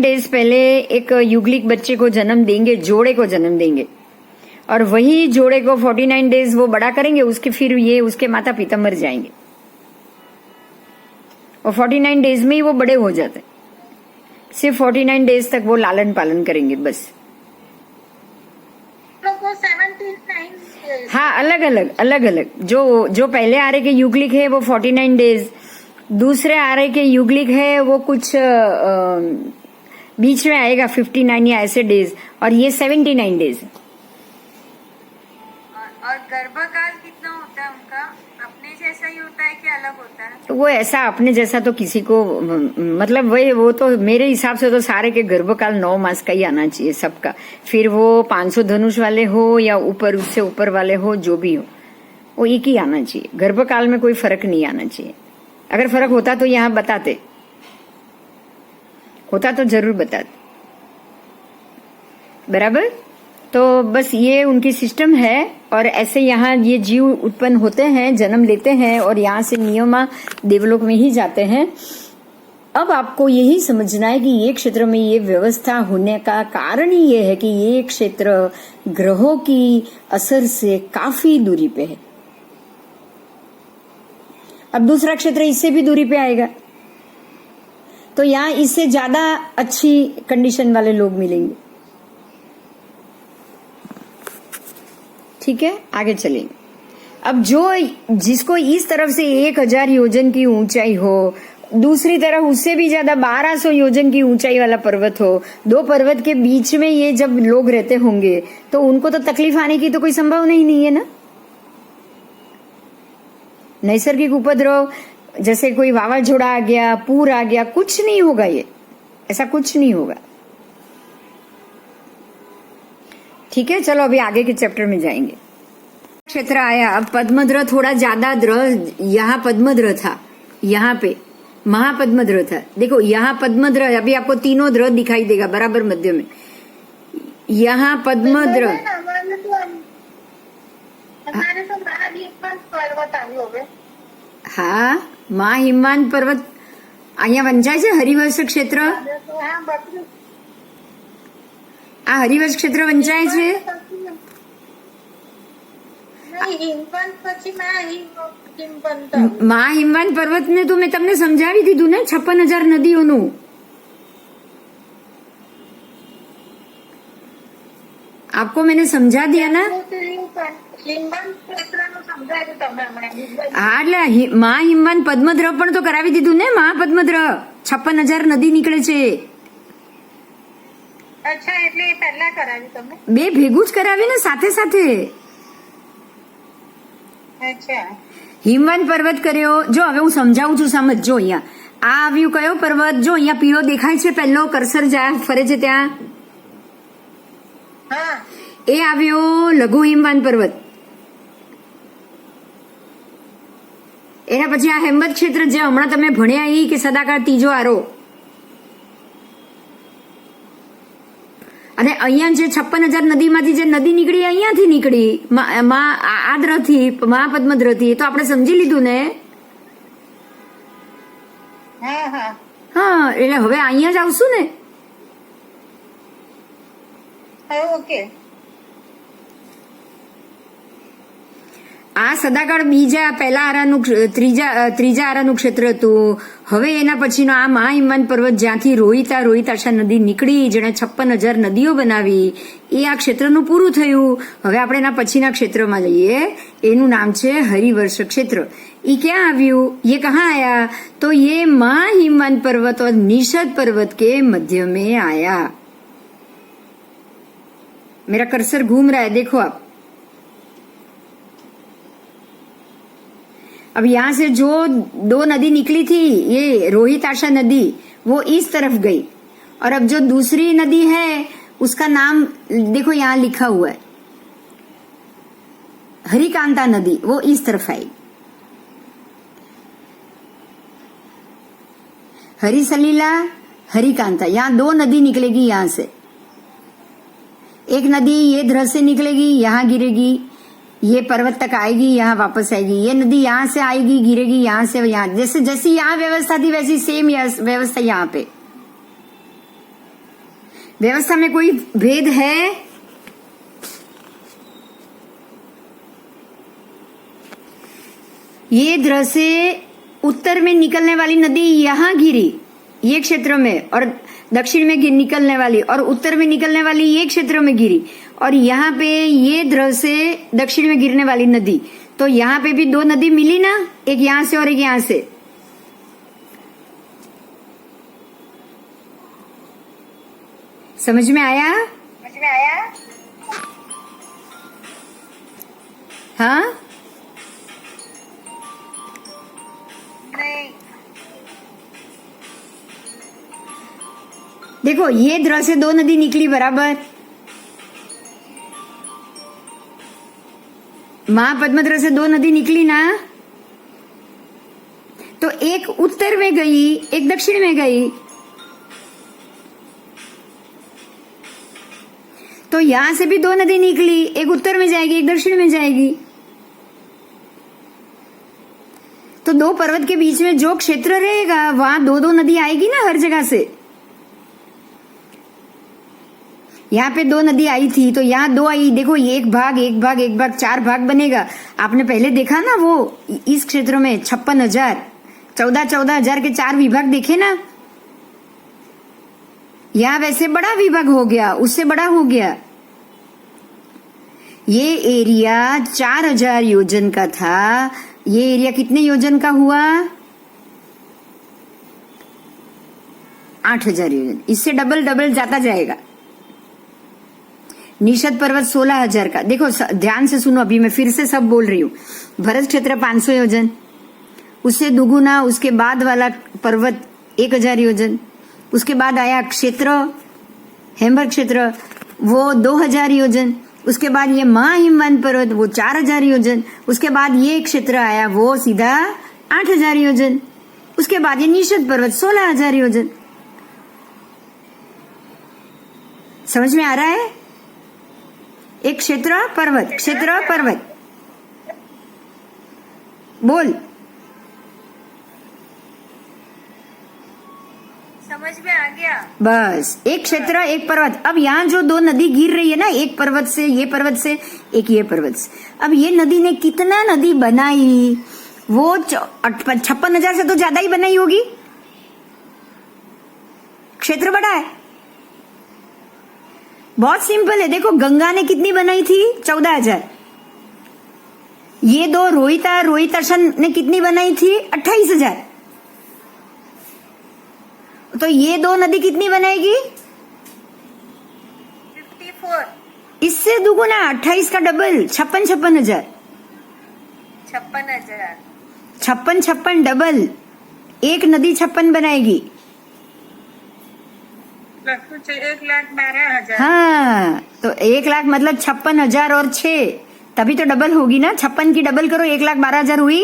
डेज पहले एक युगलिक बच्चे को जन्म देंगे, जोड़े को जन्म देंगे। और वही जोड़े को 49 डेज वो बड़ा करेंगे, उसके फिर ये उसके माता पिता मर जाएंगे और 49 डेज में ही वो बड़े हो जाते हैं। सिर्फ 49 डेज तक वो लालन पालन करेंगे बस। लोग को 79 हाँ, अलग अलग जो पहले आरे के युगलिक है वो 49 डेज, दूसरे आरे के युगलिक है वो कुछ बीच में आएगा 59 या ऐसे डेज, और ये 79 डेज। और गर्भकाल कितना होता है उनका? अपने जैसा ही होता है कि अलग होता है? तो वो ऐसा अपने जैसा तो किसी को, मतलब वो तो मेरे हिसाब से तो सारे के गर्भकाल 9 मास का ही आना चाहिए सबका, फिर वो 500 धनुष वाले हो या ऊपर उससे ऊपर वाले हो, जो भी हो वो एक ही आना चाहिए। गर्भकाल में कोई फर्क नहीं आना चाहिए। अगर फर्क होता तो यहाँ बताते, होता तो जरूर बताते, बराबर। तो बस ये उनकी सिस्टम है, और ऐसे यहाँ ये जीव उत्पन्न होते हैं, जन्म लेते हैं और यहाँ से नियमा देवलोक में ही जाते हैं। अब आपको यही समझना है कि ये क्षेत्र में ये व्यवस्था होने का कारण ही ये है कि ये क्षेत्र ग्रहों की असर से काफी दूरी पे है। अब दूसरा क्षेत्र इससे भी दूरी पे आएगा, तो यहाँ इससे ज्यादा अच्छी कंडीशन वाले लोग मिलेंगे। ठीक है, आगे चलेंगे। अब जिसको इस तरफ से 1000 योजन की ऊंचाई हो, दूसरी तरफ उससे भी ज्यादा 1200 योजन की ऊंचाई वाला पर्वत हो, 2 पर्वत के बीच में ये जब लोग रहते होंगे तो उनको तो तकलीफ आने की तो कोई संभावना ही नहीं है ना। नैसर्गिक उपद्रव जैसे कोई वावाझोड़ा आ गया, पूर आ गया, कुछ नहीं होगा, ये ऐसा कुछ नहीं होगा। ठीक है, चलो अभी आगे के चैप्टर में जाएंगे। क्षेत्र आया, अब पद्मद्र थोड़ा ज्यादा द्र, यहाँ पद्मद्र था, यहाँ पे महापद्मद्र था। देखो यहाँ पद्मद्र, अभी आपको तीनों द्र दिखाई देगा बराबर मध्य में। यहाँ पद्मद्र, हमारे तो महाहिमवंत पर्वत આવ્યો હવે। હા, મહાહિમવાન પર્વત અહીંયા વંચાય છે હરિવંશ ક્ષેત્ર। આ હરિવંશ ક્ષેત્ર વંચાય છે। હિમવંત પછી મહાહિમવંત। મહાહિમવાન પર્વત ને તો મેં તમને સમજાવી દીધું ને, 56,000 નદીઓનું। आपको मैंने समझा दिया ना। હા, એટલે મહાહિમવાન પદ્મદ્ર પણ તો કરાવી દીધું ને। મહાપદ્મદ્ર 56,000 નદી નીકળે છે। અચ્છા, એટલે એ પહેલા કરાવી તમે? બે ભેગું જ કરાવી ને, સાથે સાથે। અચ્છા, હિમવાન પર્વત કર્યો। જો હવે હું સમજાવું છું, સમજજો। અહીંયા આ આવ્યું કયો પર્વત? જો અહીંયા પીળો દેખાય છે, પહેલો કર્સર ફરે છે ત્યાં, હા, એ આવ્યો લઘુ હિમવાન પર્વત। એના પછી આ હેમવત ક્ષેત્ર જે હમણાં તમે ભણ્યા એ કે સદાકાળ ત્રીજો આરો, અને અહીંયા જે 56,000 નદીમાંથી જે નદી નીકળી અહીંયાથી નીકળી, આ દ્રથી, મહાપદ્મદ્રથી, તો આપણે સમજી લીધું ને। હા હા, હા, એટલે હવે અહીંયા જ આવશું ને। ઓકે। આ સદાકાળ બીજા પહેલા આરાનું ત્રીજા આરાનું ક્ષેત્ર હતું। હવે એના પછીનો આ મહાહિમવાન પર્વત જ્યાંથી રોહિતાશા નદી નીકળી, જેણે 56,000 નદીઓ બનાવી, એ આ ક્ષેત્રનું પૂરું થયું। હવે આપણે એના પછીના ક્ષેત્રમાં જઈએ, એનું નામ છે હરિવર્ષ ક્ષેત્ર। એ ક્યાં આવ્યું? ये कहाँ आया? तो ये महाहिमवान पर्वत और निषद पर्वत के मध्य में आया। मेरा कर्सर घूम रहा है, देखो आप। अब यहाँ से जो 2 नदी निकली थी, ये रोहिताशा नदी, वो इस तरफ गई, और अब जो दूसरी नदी है उसका नाम देखो यहाँ लिखा हुआ है, हरिकांता नदी, वो इस तरफ आई। हरिसलीला, हरिकांता, यहाँ 2 नदी निकलेगी। यहाँ से एक नदी ये ध्र से निकलेगी, यहाँ गिरेगी, ये पर्वत तक आएगी, यहाँ वापस आएगी। ये नदी यहाँ से आएगी, गिरेगी यहाँ से यहाँ। जैसे जैसी यहाँ व्यवस्था थी वैसी सेम व्यवस्था यहाँ पे। व्यवस्था में कोई भेद है? ये द्र से उत्तर में निकलने वाली नदी यहाँ गिरी ये क्षेत्र में, और दक्षिण में निकलने वाली और उत्तर में निकलने वाली ये क्षेत्र में गिरी, और यहाँ पे ये द्र से दक्षिण में गिरने वाली नदी, तो यहाँ पे भी दो नदी मिली ना, एक यहाँ से और एक यहाँ से। समझ में आया? हाँ, नहीं। देखो ये द्र से दो नदी निकली बराबर, महापद्मद्र से दो नदी निकली ना, तो एक उत्तर में गई एक दक्षिण में गई, तो यहां से भी दो नदी निकली, एक उत्तर में जाएगी एक दक्षिण में जाएगी। तो दो पर्वत के बीच में जो क्षेत्र रहेगा वहां दो दो नदी आएगी ना हर जगह से। यहाँ पे दो नदी आई थी तो यहाँ दो आई, देखो ये एक भाग एक भाग एक भाग, चार भाग बनेगा। आपने पहले देखा ना वो इस क्षेत्र में 56,000 14,000 के चार विभाग देखे ना। यहाँ वैसे बड़ा विभाग हो गया, उससे बड़ा हो गया। ये एरिया 4,000 योजन का था, ये एरिया कितने योजन का हुआ? 8,000 योजन। इससे डबल डबल जाता जाएगा। निषद पर्वत 16,000 का, देखो ध्यान से सुनो, अभी मैं फिर से सब बोल रही हूँ। भरत क्षेत्र 500 योजन, उससे दुगुना उसके बाद वाला पर्वत 1,000 योजन, उसके बाद आया क्षेत्र हेमबर्ग क्षेत्र वो 2,000 योजन, उसके बाद ये महाहिमवंत पर्वत वो 4,000 योजन, उसके बाद ये क्षेत्र आया वो सीधा 8,000 योजन, उसके बाद ये निषद पर्वत 16,000 योजन। समझ में आ रहा है? एक क्षेत्र पर्वत बोल। समझ में आ गया। बस एक क्षेत्र एक पर्वत। अब यहाँ जो दो नदी गिर रही है ना, एक पर्वत से ये पर्वत से, एक ये पर्वत से, अब ये नदी ने कितना नदी बनाई? वो 56,000 से तो ज्यादा ही बनाई होगी। क्षेत्र बड़ा है। बहुत सिंपल है, देखो गंगा ने कितनी बनाई थी? 14,000। ये दो रोहिताशन ने कितनी बनाई थी? 28,000। तो ये दो नदी कितनी बनाएगी? 54। इससे दुगुना 28 का डबल 56,000। 56,000। 56 डबल, एक नदी 56 बनाएगी। 1,12,000। हाँ, तो 1,00,000 मतलब 56,000 और 6, तभी तो डबल होगी ना। 56 की डबल करो, 1,12,000 हुई।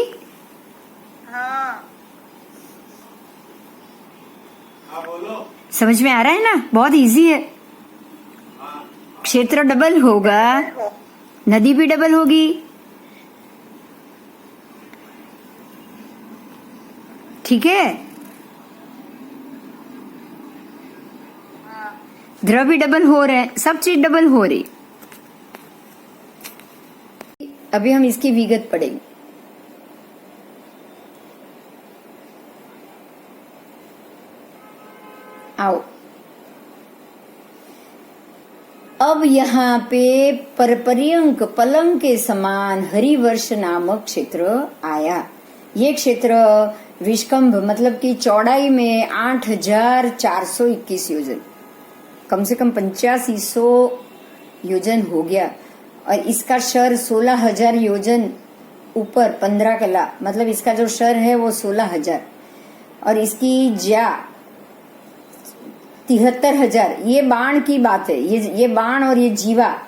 हाँ। समझ में आ रहा है ना? बहुत इजी है। क्षेत्र डबल होगा, नदी भी डबल होगी। ठीक है? द्रव भी डबल हो रहे हैं, सब चीज डबल हो रही। अभी हम इसकी विगत पढ़ेंगे। आओ, अब यहाँ पे परपर्यंक पलंग के समान हरिवर्ष नामक क्षेत्र आया। ये क्षेत्र विष्कंभ मतलब कि चौड़ाई में 8,421 योजन, कम से कम 8500 योजन हो गया, और इसका शर 16,000 योजन ऊपर 15 कला, मतलब इसका जो शर है वो 16,000, और इसकी ज्या 73,000। ये बाण की बात है, ये बाण और ये जीवा,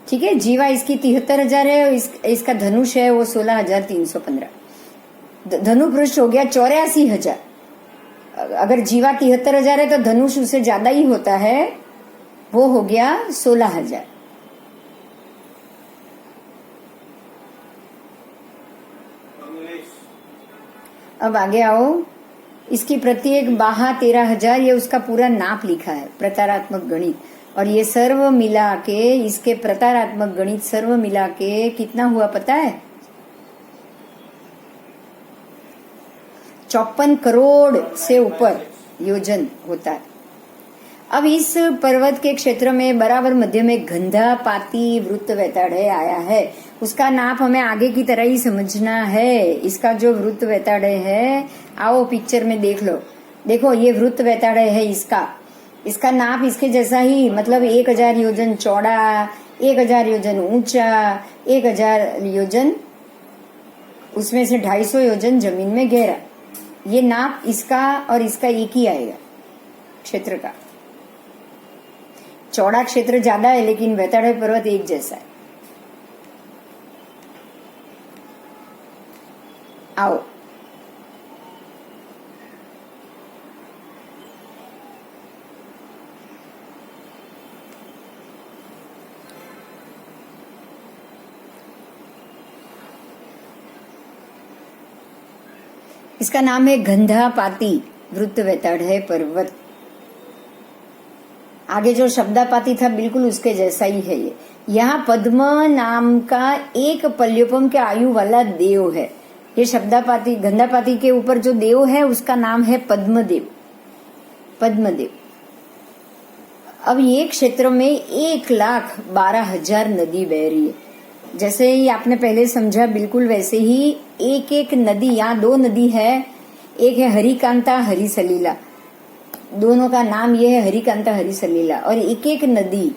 ठीक है। जीवा इसकी 73,000 है, और इसका धनुष है वो 16,315। धनु पृष्ठ हो गया 84,000। अगर जीवा 73,000 है तो धनुष उससे ज्यादा ही होता है, वो हो गया 16,000। अब आगे आओ, इसकी प्रत्येक बाहा 13,000, ये उसका पूरा नाप लिखा है, प्रतारात्मक गणित। और ये सर्व मिला के, इसके प्रतारात्मक गणित सर्व मिला के कितना हुआ पता है? 54 करोड़ से ऊपर योजन होता है। अब इस पर्वत के क्षेत्र में बराबर मध्य में गंधापाती वृत्त वैताड़य आया है। उसका नाप हमें आगे की तरह ही समझना है। इसका जो वृत्त वैताड़य है, आओ पिक्चर में देख लो। देखो ये वृत्त वैताड़य है इसका नाप इसके जैसा ही, मतलब 1000 योजन चौड़ा, 1000 योजन ऊंचा, 1000 योजन उसमें से 250 योजन जमीन में गहरा। ये नाप इसका और इसका एक ही आएगा क्षेत्र का। चौड़ा क्षेत्र ज्यादा है लेकिन वैताड़य पर्वत एक जैसा है। आओ इसका नाम है गंधापाती वृत्त वैताड़य पर्वत। आगे जो शब्दापाती था बिल्कुल उसके जैसा ही है ये। यहाँ पद्म नाम का एक पल्योपम के आयु वाला देव है। ये शब्दापाती गंधापाती के ऊपर जो देव है उसका नाम है पद्मदेव। अब ये क्षेत्र में 1,12,000 नदी बह रही है। जैसे ही आपने पहले समझा बिल्कुल वैसे ही एक एक नदी, यहाँ 2 नदी है, एक है हरिकांता हरिसलीला, दोनों का नाम ये है हरिकांता हरिसलीला। और एक एक नदी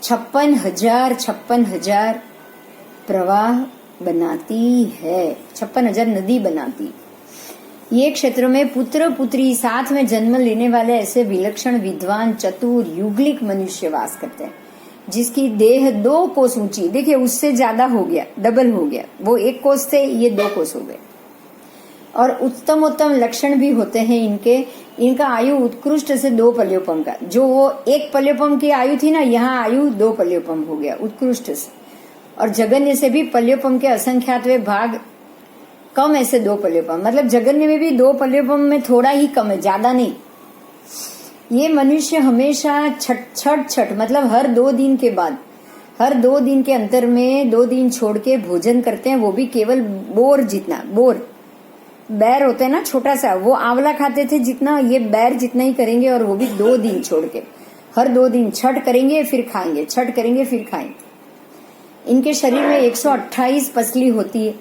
56,000 प्रवाह बनाती है, 56,000 नदी बनाती। ये क्षेत्र में पुत्र पुत्री साथ में जन्म लेने वाले ऐसे विलक्षण विद्वान चतुर युगलिक मनुष्य वास करते हैं, जिसकी देह 2 कोस ऊंची, देखिए उससे ज्यादा हो गया, डबल हो गया, वो 1 कोस थे ये 2 कोस हो गए। और उत्तम लक्षण भी होते हैं इनका आयु उत्कृष्ट से 2 पल्योपम का, जो वो 1 पल्योपम की आयु थी ना, यहाँ आयु 2 पल्योपम हो गया उत्कृष्ट से। और जगन्य से भी पल्योपम के असंख्यातवे भाग कम, ऐसे 2 पल्योपम, मतलब जगन्य में भी 2 पल्योपम में थोड़ा ही कम है, ज्यादा नहीं। ये मनुष्य हमेशा छठ मतलब हर 2 दिन के बाद, हर 2 दिन के अंतर में 2 दिन छोड़ के भोजन करते हैं, वो भी केवल बोर जितना, बोर बैर होते हैं ना छोटा सा, वो आंवला खाते थे जितना, ये बैर जितना ही करेंगे, और वो भी 2 दिन छोड़ के। हर 2 दिन छठ करेंगे फिर खाएंगे, छठ करेंगे फिर खाएंगे। इनके शरीर में 128 पसली होती है,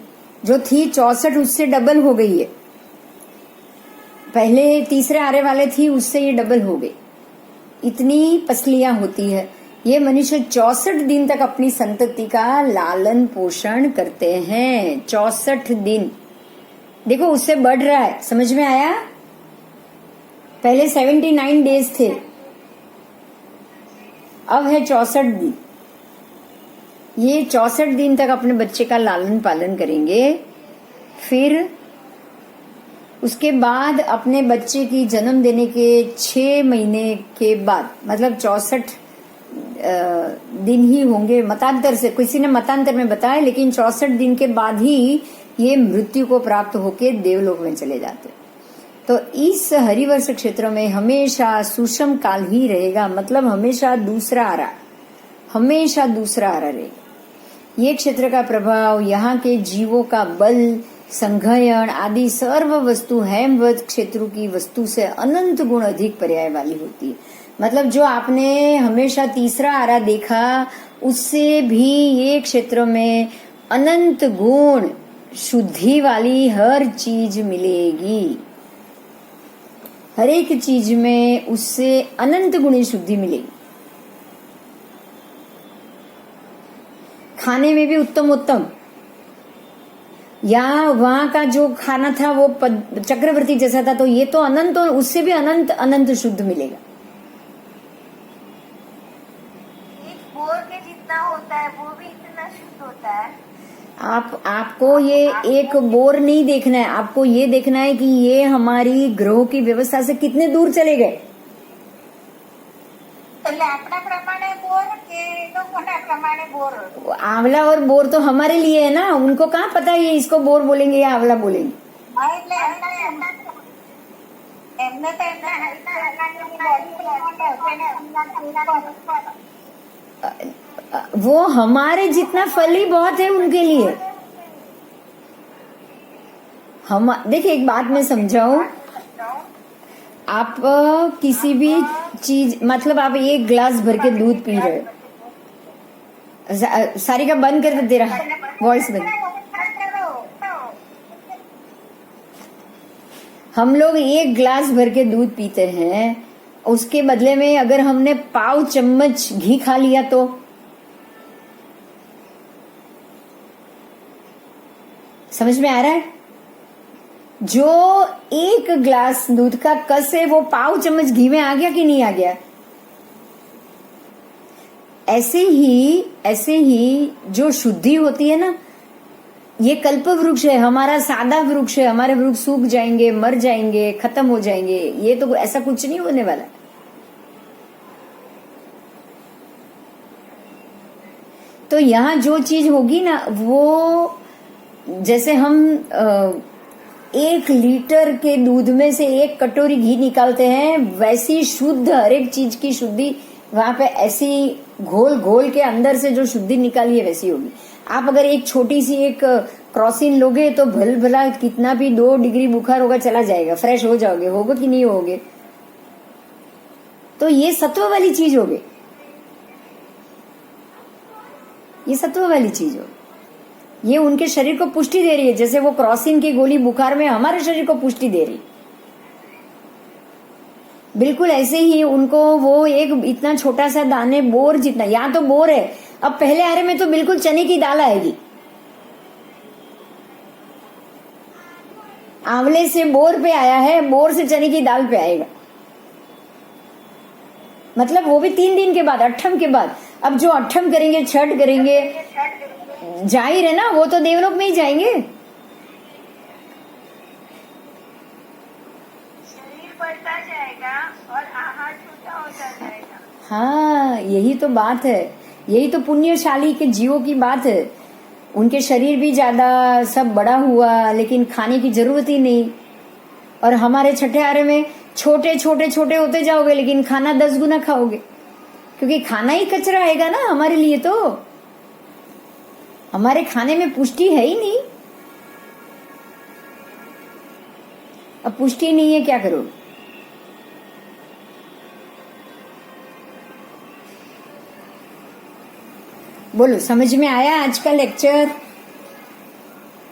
जो थी 64 उससे डबल हो गई है। पहले तीसरे आरे वाले थी, उससे ये डबल हो गई, इतनी पसलियां होती है। ये मनुष्य 64 दिन तक अपनी संतति का लालन पोषण करते हैं। 64 दिन, देखो उससे बढ़ रहा है, समझ में आया? पहले 79 डेज थे, अब है 64 दिन। ये 64 दिन तक अपने बच्चे का लालन पालन करेंगे, फिर उसके बाद अपने बच्चे की जन्म देने के 6 महीने के बाद, मतलब 64 दिन ही होंगे मतांतर से, किसी ने मतांतर में बताया, लेकिन 64 दिन के बाद ही ये मृत्यु को प्राप्त होके देवलोक में चले जाते। तो इस हरिवर्ष क्षेत्र में हमेशा सुषम काल ही रहेगा, मतलब हमेशा दूसरा आरा रहेगा। ये क्षेत्र का प्रभाव, यहाँ के जीवों का बल, संघयन आदि सर्व वस्तु हेमवत क्षेत्र की वस्तु से अनंत गुण अधिक पर्याय वाली होती है। मतलब जो आपने हमेशा तीसरा आरा देखा, उससे भी ये क्षेत्र में अनंत गुण शुद्धि वाली हर चीज मिलेगी। हर एक चीज में उससे अनंत गुणी शुद्धि मिलेगी। खाने में भी उत्तम, या वहां का जो खाना था वो चक्रवर्ती जैसा था, तो ये तो अनंत, उससे भी अनंत शुद्ध मिलेगा। एक बोर के जितना होता है वो भी इतना शुद्ध होता है। आपको ये एक बोर नहीं देखना है, आपको ये देखना है कि ये हमारी ग्रहों की व्यवस्था से कितने दूर चले गए। आंवला और बोर तो हमारे लिए है ना, उनको कहाँ पता है ये इसको बोर बोलेंगे या आंवला बोलेंगे। वो हमारे जितना फल ही बहुत है उनके लिए। हम देखिए, एक बात मैं समझाऊं, आप किसी भी चीज, मतलब आप एक गिलास भर के दूध पी रहे हो, सारिका बंद कर दे तेरा वॉइस बंद। हम लोग एक गिलास भर के दूध पीते हैं, उसके बदले में अगर हमने पाव चम्मच घी खा लिया तो समझ में आ रहा है? जो एक गिलास दूध का कस है वो पाव चम्मच घी में आ गया कि नहीं आ गया? ऐसे ही जो शुद्धि होती है ना, ये कल्प वृक्ष है, हमारा सादा वृक्ष है, हमारे वृक्ष सूख जाएंगे, मर जाएंगे, खत्म हो जाएंगे, ये तो ऐसा कुछ नहीं होने वाला। तो यहाँ जो चीज होगी ना, वो जैसे हम 1 लीटर के दूध में से 1 कटोरी घी निकालते हैं, वैसी शुद्ध हर एक चीज की शुद्धि वहां पे ऐसी घोल घोल के अंदर से जो शुद्धि निकाली है वैसी होगी। आप अगर एक छोटी सी एक क्रॉसिन लोगे तो भल भला कितना भी 2 डिग्री बुखार होगा चला जाएगा, फ्रेश हो जाओगे, होगा कि नहीं होगे? तो ये सत्व वाली चीज होगी, ये सत्व वाली चीज हो, ये उनके शरीर को पुष्टि दे रही है, जैसे वो क्रॉसिन की गोली बुखार में हमारे शरीर को पुष्टि दे रही। बिल्कुल ऐसे ही उनको वो एक इतना छोटा सा दाने बोर जितना, यहाँ तो बोर है, अब पहले आरे में तो बिल्कुल चने की दाल आएगी। आंवले से बोर पे आया है, बोर से चने की दाल पे आएगा, मतलब वो भी 3 दिन के बाद, अट्ठम के बाद। अब जो अट्ठम करेंगे, छठ करेंगे, जाहिर है ना, वो तो देवलोक में ही जाएंगे। शरीर बढ़ता जाएगा और आहार छोटा होता जाएगा। हाँ, यही तो बात है, यही तो पुण्यशाली के जीवों की बात है। उनके शरीर भी ज्यादा सब बड़ा हुआ, लेकिन खाने की जरूरत ही नहीं। और हमारे छठे आरे में छोटे छोटे छोटे होते जाओगे, लेकिन खाना 10 गुना खाओगे, क्योंकि खाना ही कचरा आएगा ना हमारे लिए। तो हमारे खाने में पुष्टि है ही नहीं। अब पुष्टि नहीं है, क्या करो? बोलो, समझ में आया आज का लेक्चर?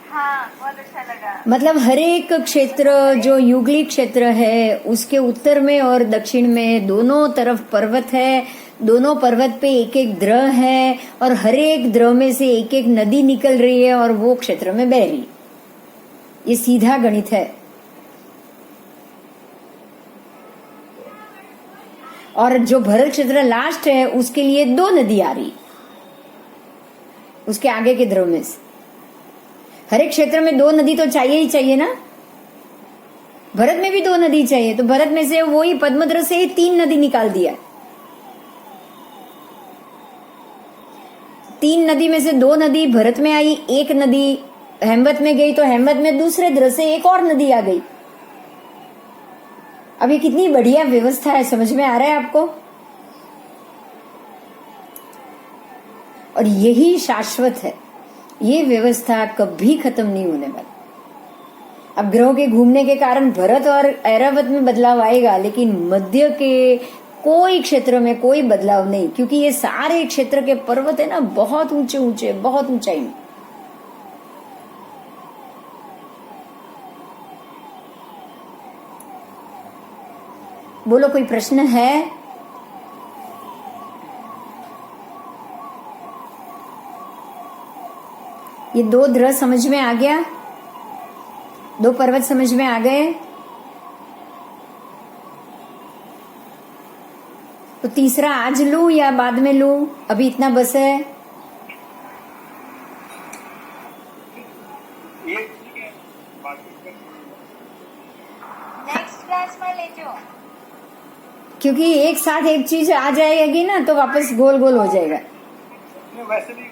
हाँ, बहुत अच्छा लगा। मतलब हर एक क्षेत्र जो युगली क्षेत्र है, उसके उत्तर में और दक्षिण में दोनों तरफ पर्वत है, दोनों पर्वत पे एक एक द्रव है, और हर एक द्रव में से एक एक नदी निकल रही है और वो क्षेत्र में बह रही है। ये सीधा गणित है। और जो भरत क्षेत्र लास्ट है, उसके लिए 2 नदी आ रही, उसके आगे के द्रव में से। हर एक क्षेत्र में 2 नदी तो चाहिए ही चाहिए ना। भरत में भी 2 नदी चाहिए, तो भरत में से वही पद्मद्र से 3 नदी निकाल दिया। 3 नदी में से 2 नदी भरत में आई, 1 नदी हेमवत में गई, तो हेमवत में दूसरे द्र से एक और नदी आ गई। अब ये कितनी बढ़िया व्यवस्था है, समझ में आ रहा है आपको? और यही शाश्वत है, ये व्यवस्था कभी खत्म नहीं होने वाली। अब ग्रहों के घूमने के कारण भरत और ऐरावत में बदलाव आएगा, लेकिन मध्य के कोई क्षेत्र में कोई बदलाव नहीं, क्योंकि ये सारे क्षेत्र के पर्वत है ना, बहुत ऊंचे ऊंचे, बहुत ऊंचाई में। बोलो, कोई प्रश्न है? ये 2 द्रव समझ में आ गया? 2 पर्वत समझ में आ गए? तो तीसरा आज लूं या बाद में लूं? अभी इतना बस है। नेक्स्ट क्लास में ले जाओ, क्योंकि एक साथ एक चीज आ जाएगी ना, तो वापस गोल गोल हो जाएगा। वैसे भी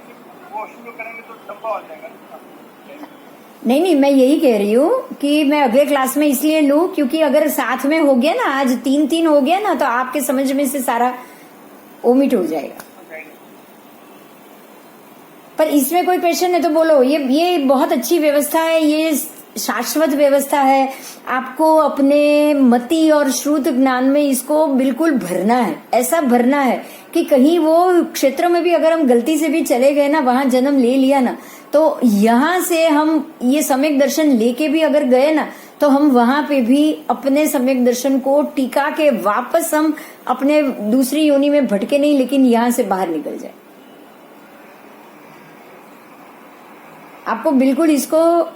वो शुरू करेंगे तो लंबा हो जाएगा। नहीं, मैं यही कह रही हूँ कि मैं अगले क्लास में इसलिए लूं, क्योंकि अगर साथ में हो गया ना, आज 3-3 हो गया ना, तो आपके समझ में से सारा ओमिट हो जाएगा। पर इसमें कोई क्वेश्चन है तो बोलो। ये बहुत अच्छी व्यवस्था है, ये शाश्वत व्यवस्था है। आपको अपने मति और श्रुत ज्ञान में इसको बिल्कुल भरना है, ऐसा भरना है कि कहीं वो क्षेत्र में भी अगर हम गलती से भी चले गए ना, वहां जन्म ले लिया ना, तो यहां से हम ये सम्यक दर्शन लेके भी अगर गए ना, तो हम वहां पे भी अपने सम्यक दर्शन को टिका के वापस हम अपने दूसरी योनि में भटके नहीं, लेकिन यहां से बाहर निकल जाए। आपको बिल्कुल इसको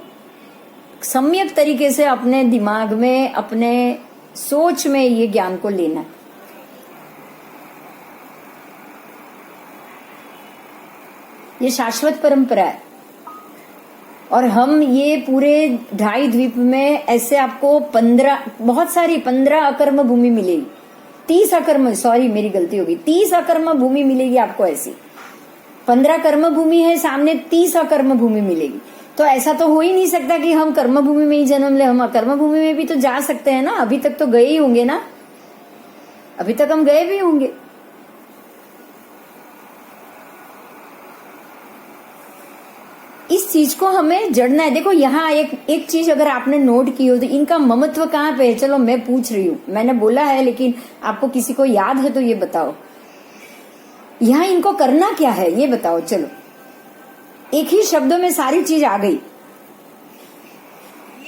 सम्यक तरीके से अपने दिमाग में, अपने सोच में ये ज्ञान को लेना है। ये शाश्वत परंपरा है और हम ये पूरे 2.5 द्वीप में ऐसे आपको 15 अकर्म भूमि मिलेगी। 30 अकर्म, सॉरी मेरी गलती होगी, 30 अकर्म भूमि मिलेगी आपको। ऐसी 15 कर्म भूमि है, सामने 30 अकर्म भूमि मिलेगी। तो ऐसा तो हो ही नहीं सकता कि हम कर्म भूमि में ही जन्म ले, हम अकर्म भूमि में भी तो जा सकते हैं ना। अभी तक तो गए ही होंगे ना, अभी तक हम गए भी होंगे। इस चीज को हमें जड़ना है। देखो यहाँ एक चीज अगर आपने नोट की हो तो इनका ममत्व कहाँ पे है। चलो मैं पूछ रही हूँ, मैंने बोला है, लेकिन आपको किसी को याद है तो ये बताओ, यहाँ इनको करना क्या है ये बताओ। चलो एक ही शब्दों में सारी चीज आ गई। ये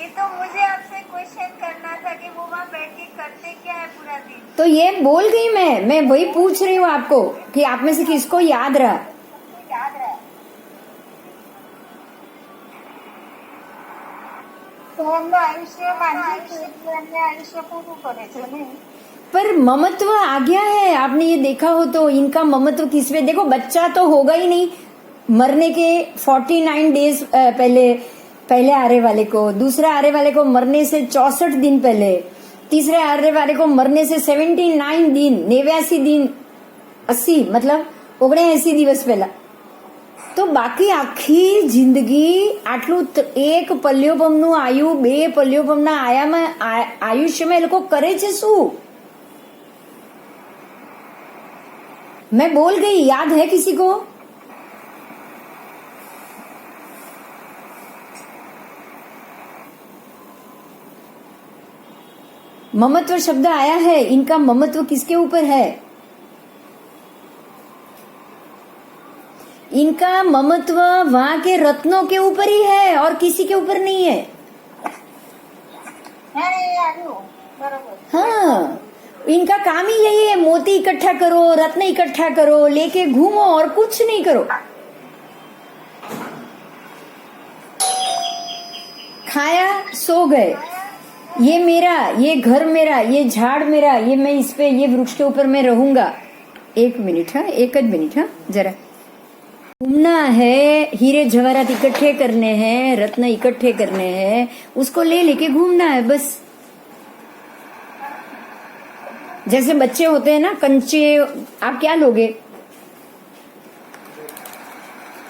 तो मुझे आपसे क्वेश्चन करना था कि वो वहाँ बैठ के करते क्या है पूरा दिन। तो ये बोल गई मैं वही पूछ रही हूँ आपको कि आप में से किसको याद रहा। તો એમનું આયુષ્ય માનવી છે, એમને આયુષ્ય પૂરું કરે છે ને। पर ममत्व आ गया है। आपने ये देखा हो तो इनका ममत्व किस पे, देखो बच्चा तो होगा ही नहीं मरने के 49 डेज पहले आरे वाले को, दूसरे आरे वाले को मरने से 64 दिन पहले, तीसरे आरे वाले को मरने से 79 दिन, 89 दिन, 80 मतलब 79 દિવસ પહેલા। તો બાકી આખી જિંદગી આટલું એક પલ્યોપમનું આયુ, 2 પલ્યોપમના આયુષ્યમાં એ લોકો કરે છે શું? मैं बोल गई, याद है किसी को? ममत्व शब्द आया है, इनका ममत्व किसके ऊपर है? इनका ममत्व वहां के रत्नों के ऊपर ही है और किसी के ऊपर नहीं है। हाँ, इनका काम ही यही है, मोती इकट्ठा करो, रत्न इकट्ठा करो, लेके घूमो और कुछ नहीं करो। खाया, सो गए। ये मेरा, ये घर मेरा, ये झाड़ मेरा, ये मैं इस पे, ये वृक्ष के ऊपर मैं रहूंगा। 1 मिनट, हाँ, 1 मिनट, हाँ, जरा घूमना है, हीरे जवाहरात इकट्ठे करने हैं, रत्न इकट्ठे करने हैं, उसको ले लेके घूमना है बस। जैसे बच्चे होते हैं ना, कंचे, आप क्या लोगे?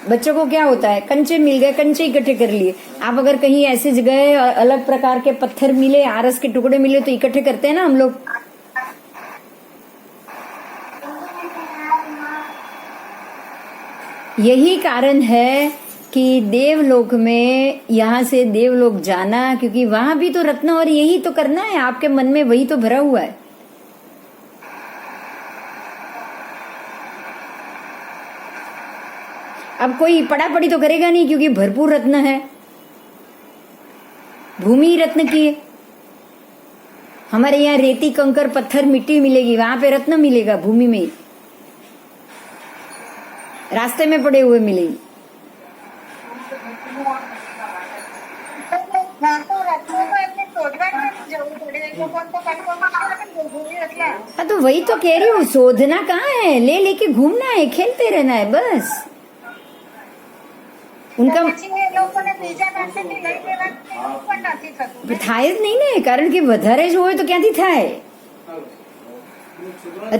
बच्चों को क्या होता है, कंचे मिल गए, कंचे इकट्ठे कर लिए। आप अगर कहीं ऐसे जगह अलग प्रकार के पत्थर मिले, आरस के टुकड़े मिले तो इकट्ठे करते हैं ना हम लोग। यही कारण है कि देवलोक में, यहाँ से देवलोक जाना, क्योंकि वहां भी तो रत्न और यही तो करना है, आपके मन में वही तो भरा हुआ है। अब कोई पड़ापड़ी तो करेगा नहीं क्योंकि भरपूर रत्न है, भूमि रत्न की है। हमारे यहाँ रेती, कंकर, पत्थर, मिट्टी मिलेगी, वहां पे रत्न मिलेगा भूमि में ही, रास्ते में पड़े हुए मिलेगी। हाँ तो वही तो कह रही हूँ, शोधना कहाँ है, ले लेके घूमना है, खेलते रहना है बस। उनका થાય જ નહીં ને, કારણ કે વધારે જ હોય તો ક્યાંથી થાય?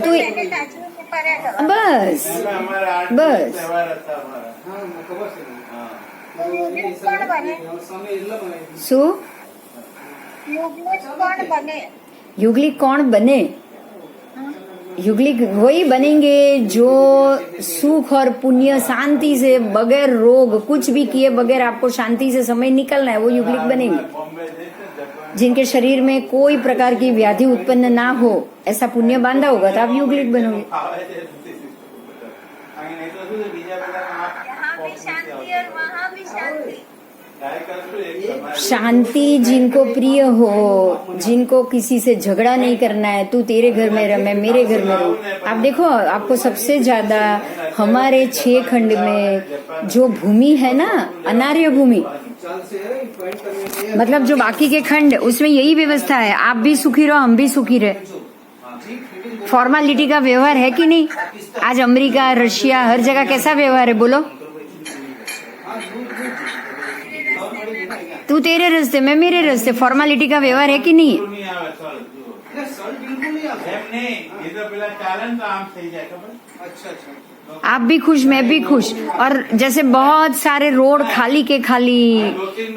તો બસ બસ શું યુગલી કોણ બને? युगलिक वही बनेंगे जो सुख और पुण्य शांति से बगैर रोग कुछ भी किए बगैर आपको शांति से समय निकलना है, वो युगलिक बनेंगे। जिनके शरीर में कोई प्रकार की व्याधि उत्पन्न ना हो, ऐसा पुण्य बांधा होगा तो आप युगलिक बनोगे। यहाँ भी शांति और वहाँ भी शांति। शांति जिनको प्रिय हो, जिनको किसी से झगड़ा नहीं करना है, तू तेरे घर में रह मैं मेरे घर में रहूं। आप देखो, आपको सबसे ज्यादा हमारे 6 खंड में जो भूमि है ना, अनार्य भूमि, मतलब जो बाकी के खंड, उसमें यही व्यवस्था है, आप भी सुखी रहो हम भी सुखी रहे। फॉर्मालिटी का व्यवहार है कि नहीं? आज अमेरिका, रशिया, हर जगह कैसा व्यवहार है बोलो? तू तेरे रास्ते मैं मेरे रास्ते, फॉर्मालिटी का व्यवहार है कि नहीं? आप भी खुश मैं भी खुश, और जैसे बहुत सारे रोड खाली के खाली,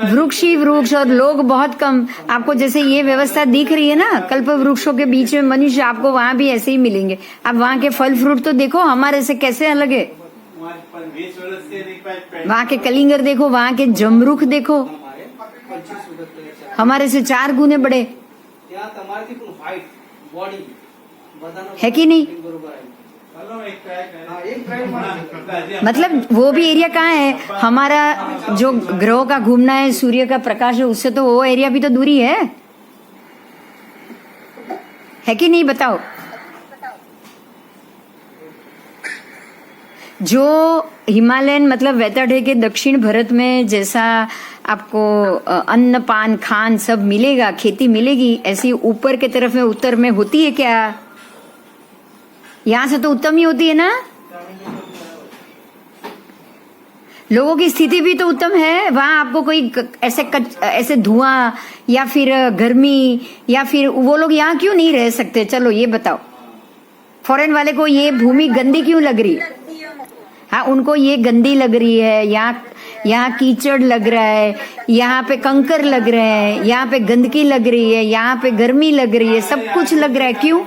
वृक्ष ही वृक्ष और लोग बहुत कम। आपको जैसे ये व्यवस्था दिख रही है ना, कल्प वृक्षों के बीच में मनुष्य, आपको वहाँ भी ऐसे ही मिलेंगे। आप वहाँ के फल फ्रूट तो देखो हमारे से कैसे अलग है। वहाँ के कलिंगर देखो, वहाँ के जमरुख देखो, हमारे से 4 गुने बड़े है कि नहीं? मतलब वो भी एरिया कहाँ है? हमारा जो ग्रहों का घूमना है, सूर्य का प्रकाश है, उससे तो वो एरिया भी तो दूरी है कि नहीं? बताओ। जो हिमालयन मतलब वैतरणी के दक्षिण भारत में जैसा आपको अन्न पान खान सब मिलेगा, खेती मिलेगी, ऐसी ऊपर के तरफ में उत्तर में होती है क्या? यहाँ से तो उत्तम ही होती है ना। लोगों की स्थिति भी तो उत्तम है। वहां आपको कोई ऐसे धुआं या फिर गर्मी या फिर वो लोग यहाँ क्यों नहीं रह सकते? चलो ये बताओ, फॉरेन वाले को ये भूमि गंदी क्यों लग रही? हाँ, उनको ये गंदी लग रही है, यहाँ कीचड़ लग रहा है, यहाँ पे कंकर लग रहे हैं, यहाँ पे गंदगी लग रही है, यहाँ पे गर्मी लग रही है, सब कुछ लग रहा है। क्यों?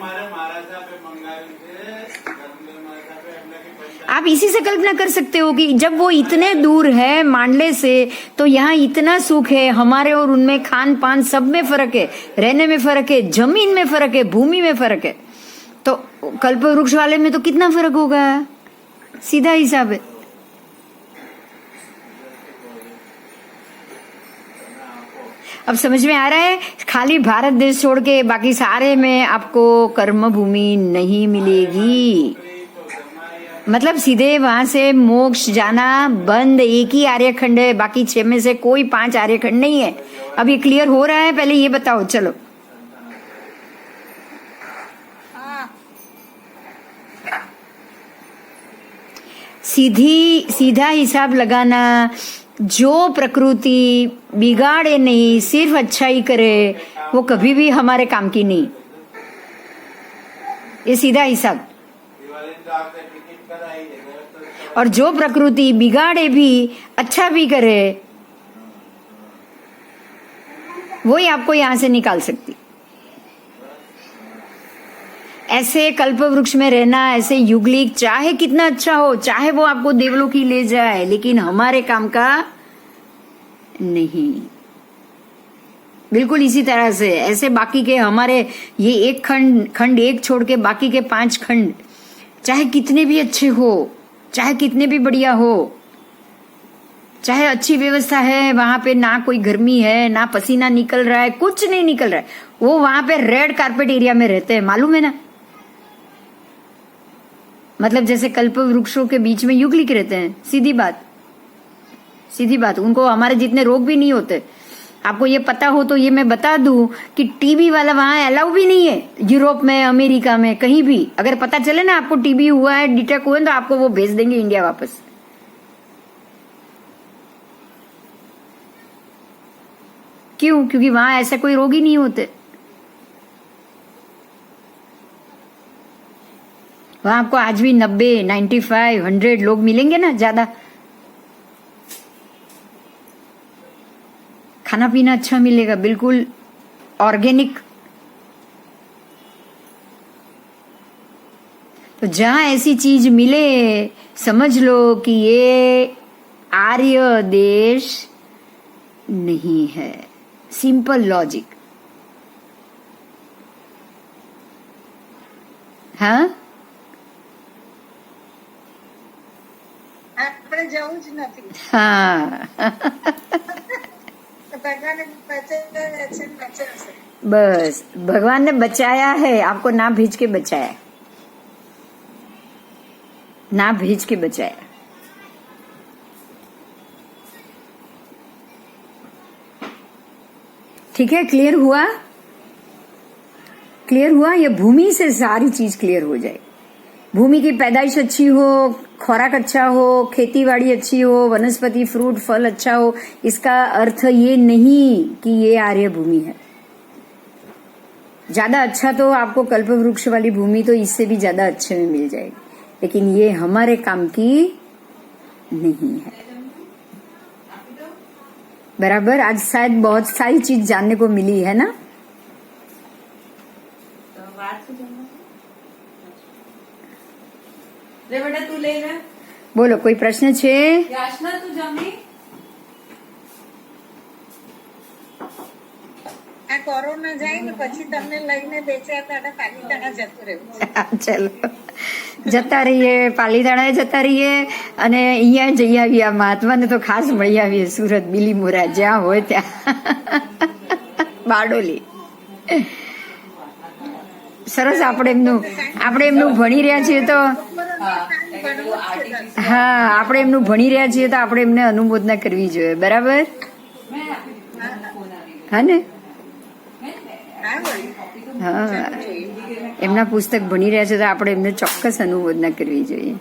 आप इसी से कल्पना कर सकते हो कि जब वो इतने दूर है मांडले से, तो यहाँ इतना सुख है। हमारे और उनमें खान पान सब में फर्क है, रहने में फर्क है, जमीन में फर्क है, भूमि में फर्क है। तो कल्प वृक्ष वाले में तो कितना फर्क होगा? सीधा हिसाब है। अब समझ में आ रहा है? खाली भारत देश छोड़ के बाकी सारे में आपको कर्म भूमि नहीं मिलेगी। मतलब सीधे वहां से मोक्ष जाना बंद। एक ही आर्यखंड है, बाकी 6 में से कोई 5 आर्यखंड नहीं है। अब ये क्लियर हो रहा है? पहले ये बताओ। चलो, सीधा हिसाब लगाना। जो प्रकृति बिगाड़े नहीं, सिर्फ अच्छाई करे, वो कभी भी हमारे काम की नहीं। ये सीधा हिसाब। और जो प्रकृति बिगाड़े भी, अच्छा भी करे, वही आपको यहां से निकाल सकती। ऐसे कल्प वृक्ष में रहना, ऐसे युगलिक, चाहे कितना अच्छा हो, चाहे वो आपको देवलोक ही ले जाए, लेकिन हमारे काम का नहीं। बिल्कुल इसी तरह से ऐसे बाकी के हमारे ये एक खंड एक छोड़ के बाकी के 5 खंड, चाहे कितने भी अच्छे हो, चाहे कितने भी बढ़िया हो, चाहे अच्छी व्यवस्था है, वहां पे ना कोई गर्मी है, ना पसीना निकल रहा है, कुछ नहीं निकल रहा है, वो वहां पे रेड कारपेट एरिया में रहते हैं। मालूम है ना? मतलब जैसे कल्प वृक्षों के बीच में युगलिक रहते हैं। सीधी बात। उनको हमारे जितने रोग भी नहीं होते। आपको ये पता हो तो ये मैं बता दूं कि टीबी वाला वहां अलाउ भी नहीं है। यूरोप में, अमेरिका में, कहीं भी अगर पता चले ना आपको टीबी हुआ है, डिटेक्ट हुआ है, तो आपको वो भेज देंगे इंडिया वापस। क्यों? क्योंकि वहां ऐसा कोई रोग ही नहीं होते। वहां आपको आज भी 90, 95, 100 लोग मिलेंगे ना ज्यादा। खाना पीना अच्छा मिलेगा, बिल्कुल ऑर्गेनिक। तो जहां ऐसी चीज मिले समझ लो कि ये आर्य देश नहीं है. Simple logic. હા, આપણે જવું જ નથી. હા. ભગવાને બચાવશે. बस भगवान ने बचाया है आपको, ना भेज के बचाया, ना भेज के बचाया. ठीक है, क्लियर हुआ? क्लियर हुआ? ये भूमि से सारी चीज क्लियर हो जाए. भूमि की पैदाइश अच्छी हो, खुराक अच्छा हो, खेतीबाड़ी अच्छी हो, वनस्पति फ्रूट फल अच्छा हो, इसका अर्थ ये नहीं कि ये आर्य भूमि है. ज्यादा अच्छा तो आपको कल्प वृक्ष वाली भूमि तो इससे भी ज्यादा अच्छे में मिल जाएगी, लेकिन ये हमारे काम की नहीं है. बराबर. आज शायद बहुत सारी चीज जानने को मिली है ना. तो बात से जमना रे बेटा તું લઈ લે. બોલો, કોઈ પ્રશ્ન છે? યાશના તું જમી. આ કોરોના જાય ને પછી તમને લઈને બે ચાર દાડા પાલીતાણા જતું રહેવું છે. ચલો જતા રહીએ, પાલીતાણા જતા રહીએ અને અહીંયા જઈ આવીએ. આ મહાત્માને તો ખાસ મળી આવીએ સુરત, બિલીમોરા, જ્યાં હોય ત્યાં. બારડોલી. સરસ. આપણે એમનું ભણી રહ્યા છીએ તો હા, આપણે એમનું ભણી રહ્યા છીએ તો આપણે એમને અનુમોદના કરવી જોઈએ. બરાબર. હા ને. હા, એમના પુસ્તક ભણી રહ્યા છે તો આપણે એમને ચોક્કસ અનુમોદના કરવી જોઈએ.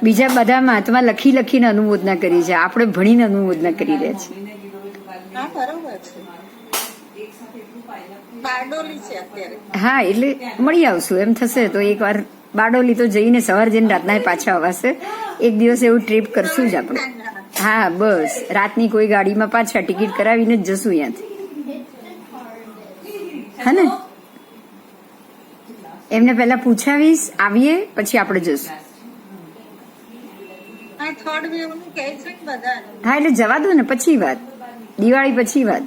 બીજા બધા મહાત્મા લખીને અનુમોદના કરી છે, આપણે ભણીને અનુમોદના કરી રહ્યા છીએ. હા બરોબર છે. બારડોલી છે અત્યારે. હા, એટલે મળી આવશું એમ થશે તો એકવાર બારડોલી તો જઈને સવાર જઈને રાતના પાછા અવાશે. એક દિવસ એવું ટ્રીપ કરશું જ આપણે. હા, બસ રાતની કોઈ ગાડીમાં પાછા ટિકિટ કરાવીને જ જશું અહીંયાથી. હા ને. એમને પહેલા પૂછાવીશ, આવીએ પછી આપણે જશું. આ થર્ડ વેવ નું કહે છે ને બધા. હા, એટલે જવા દો ને, પછી વાત. દિવાળી પછી વાત.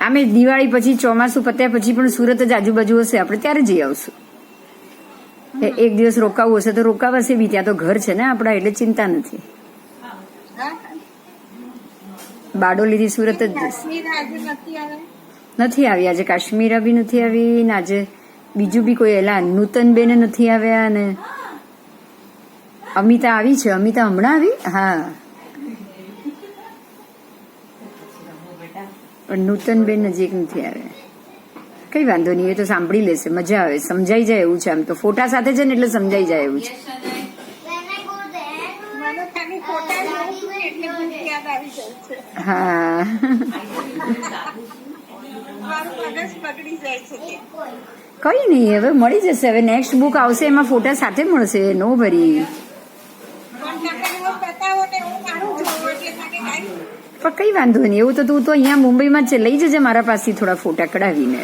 આમે દિવાળી પછી ચોમાસું પત્યા પછી પણ સુરત જ આજુબાજુ હશે, આપણે ત્યારે જઈ આવશું. એક દિવસ રોકાવું હશે તો રોકાવાશે બી, ત્યાં તો ઘર છે ને આપણા, એટલે ચિંતા નથી. બારડોલી થી સુરત જ જશે. નથી આવી આજે, કાશ્મીરા બી નથી આવી ને આજે બીજું બી કોઈ એલા નૂતન બેન નથી આવ્યા ને અમિતા આવી છે. અમિતા હમણાં આવી. હા, પણ નૂતન બેન નજીક નથી આવ્યા. કઈ વાંધો નહીં, એ તો સાંભળી લેશે, મજા આવે, સમજાઈ જાય એવું છે. આમ તો ફોટા સાથે છે ને એટલે સમજાઈ જાય એવું છે. હા, કઈ નહીં, હવે મળી જશે. હવે નેક્સ્ટ બુક આવશે એમાં ફોટા સાથે મળશે. નો વરી. પણ કઈ વાંધો નહીં, એવું તો તું તો અહીંયા મુંબઈમાં જ છે, લઈ જજે મારા પાસેથી થોડા ફોટા કઢાવીને,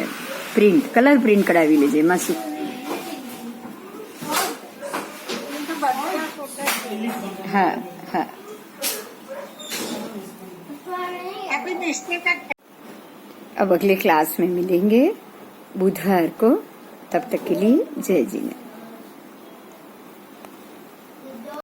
પ્રિન્ટ કલર પ્રિન્ટ કઢાવી લેજે. એમાં શું. हाँ हाँ. अब अगले क्लास में मिलेंगे बुधवार को. तब तक के लिए जय जिनेन्द्र.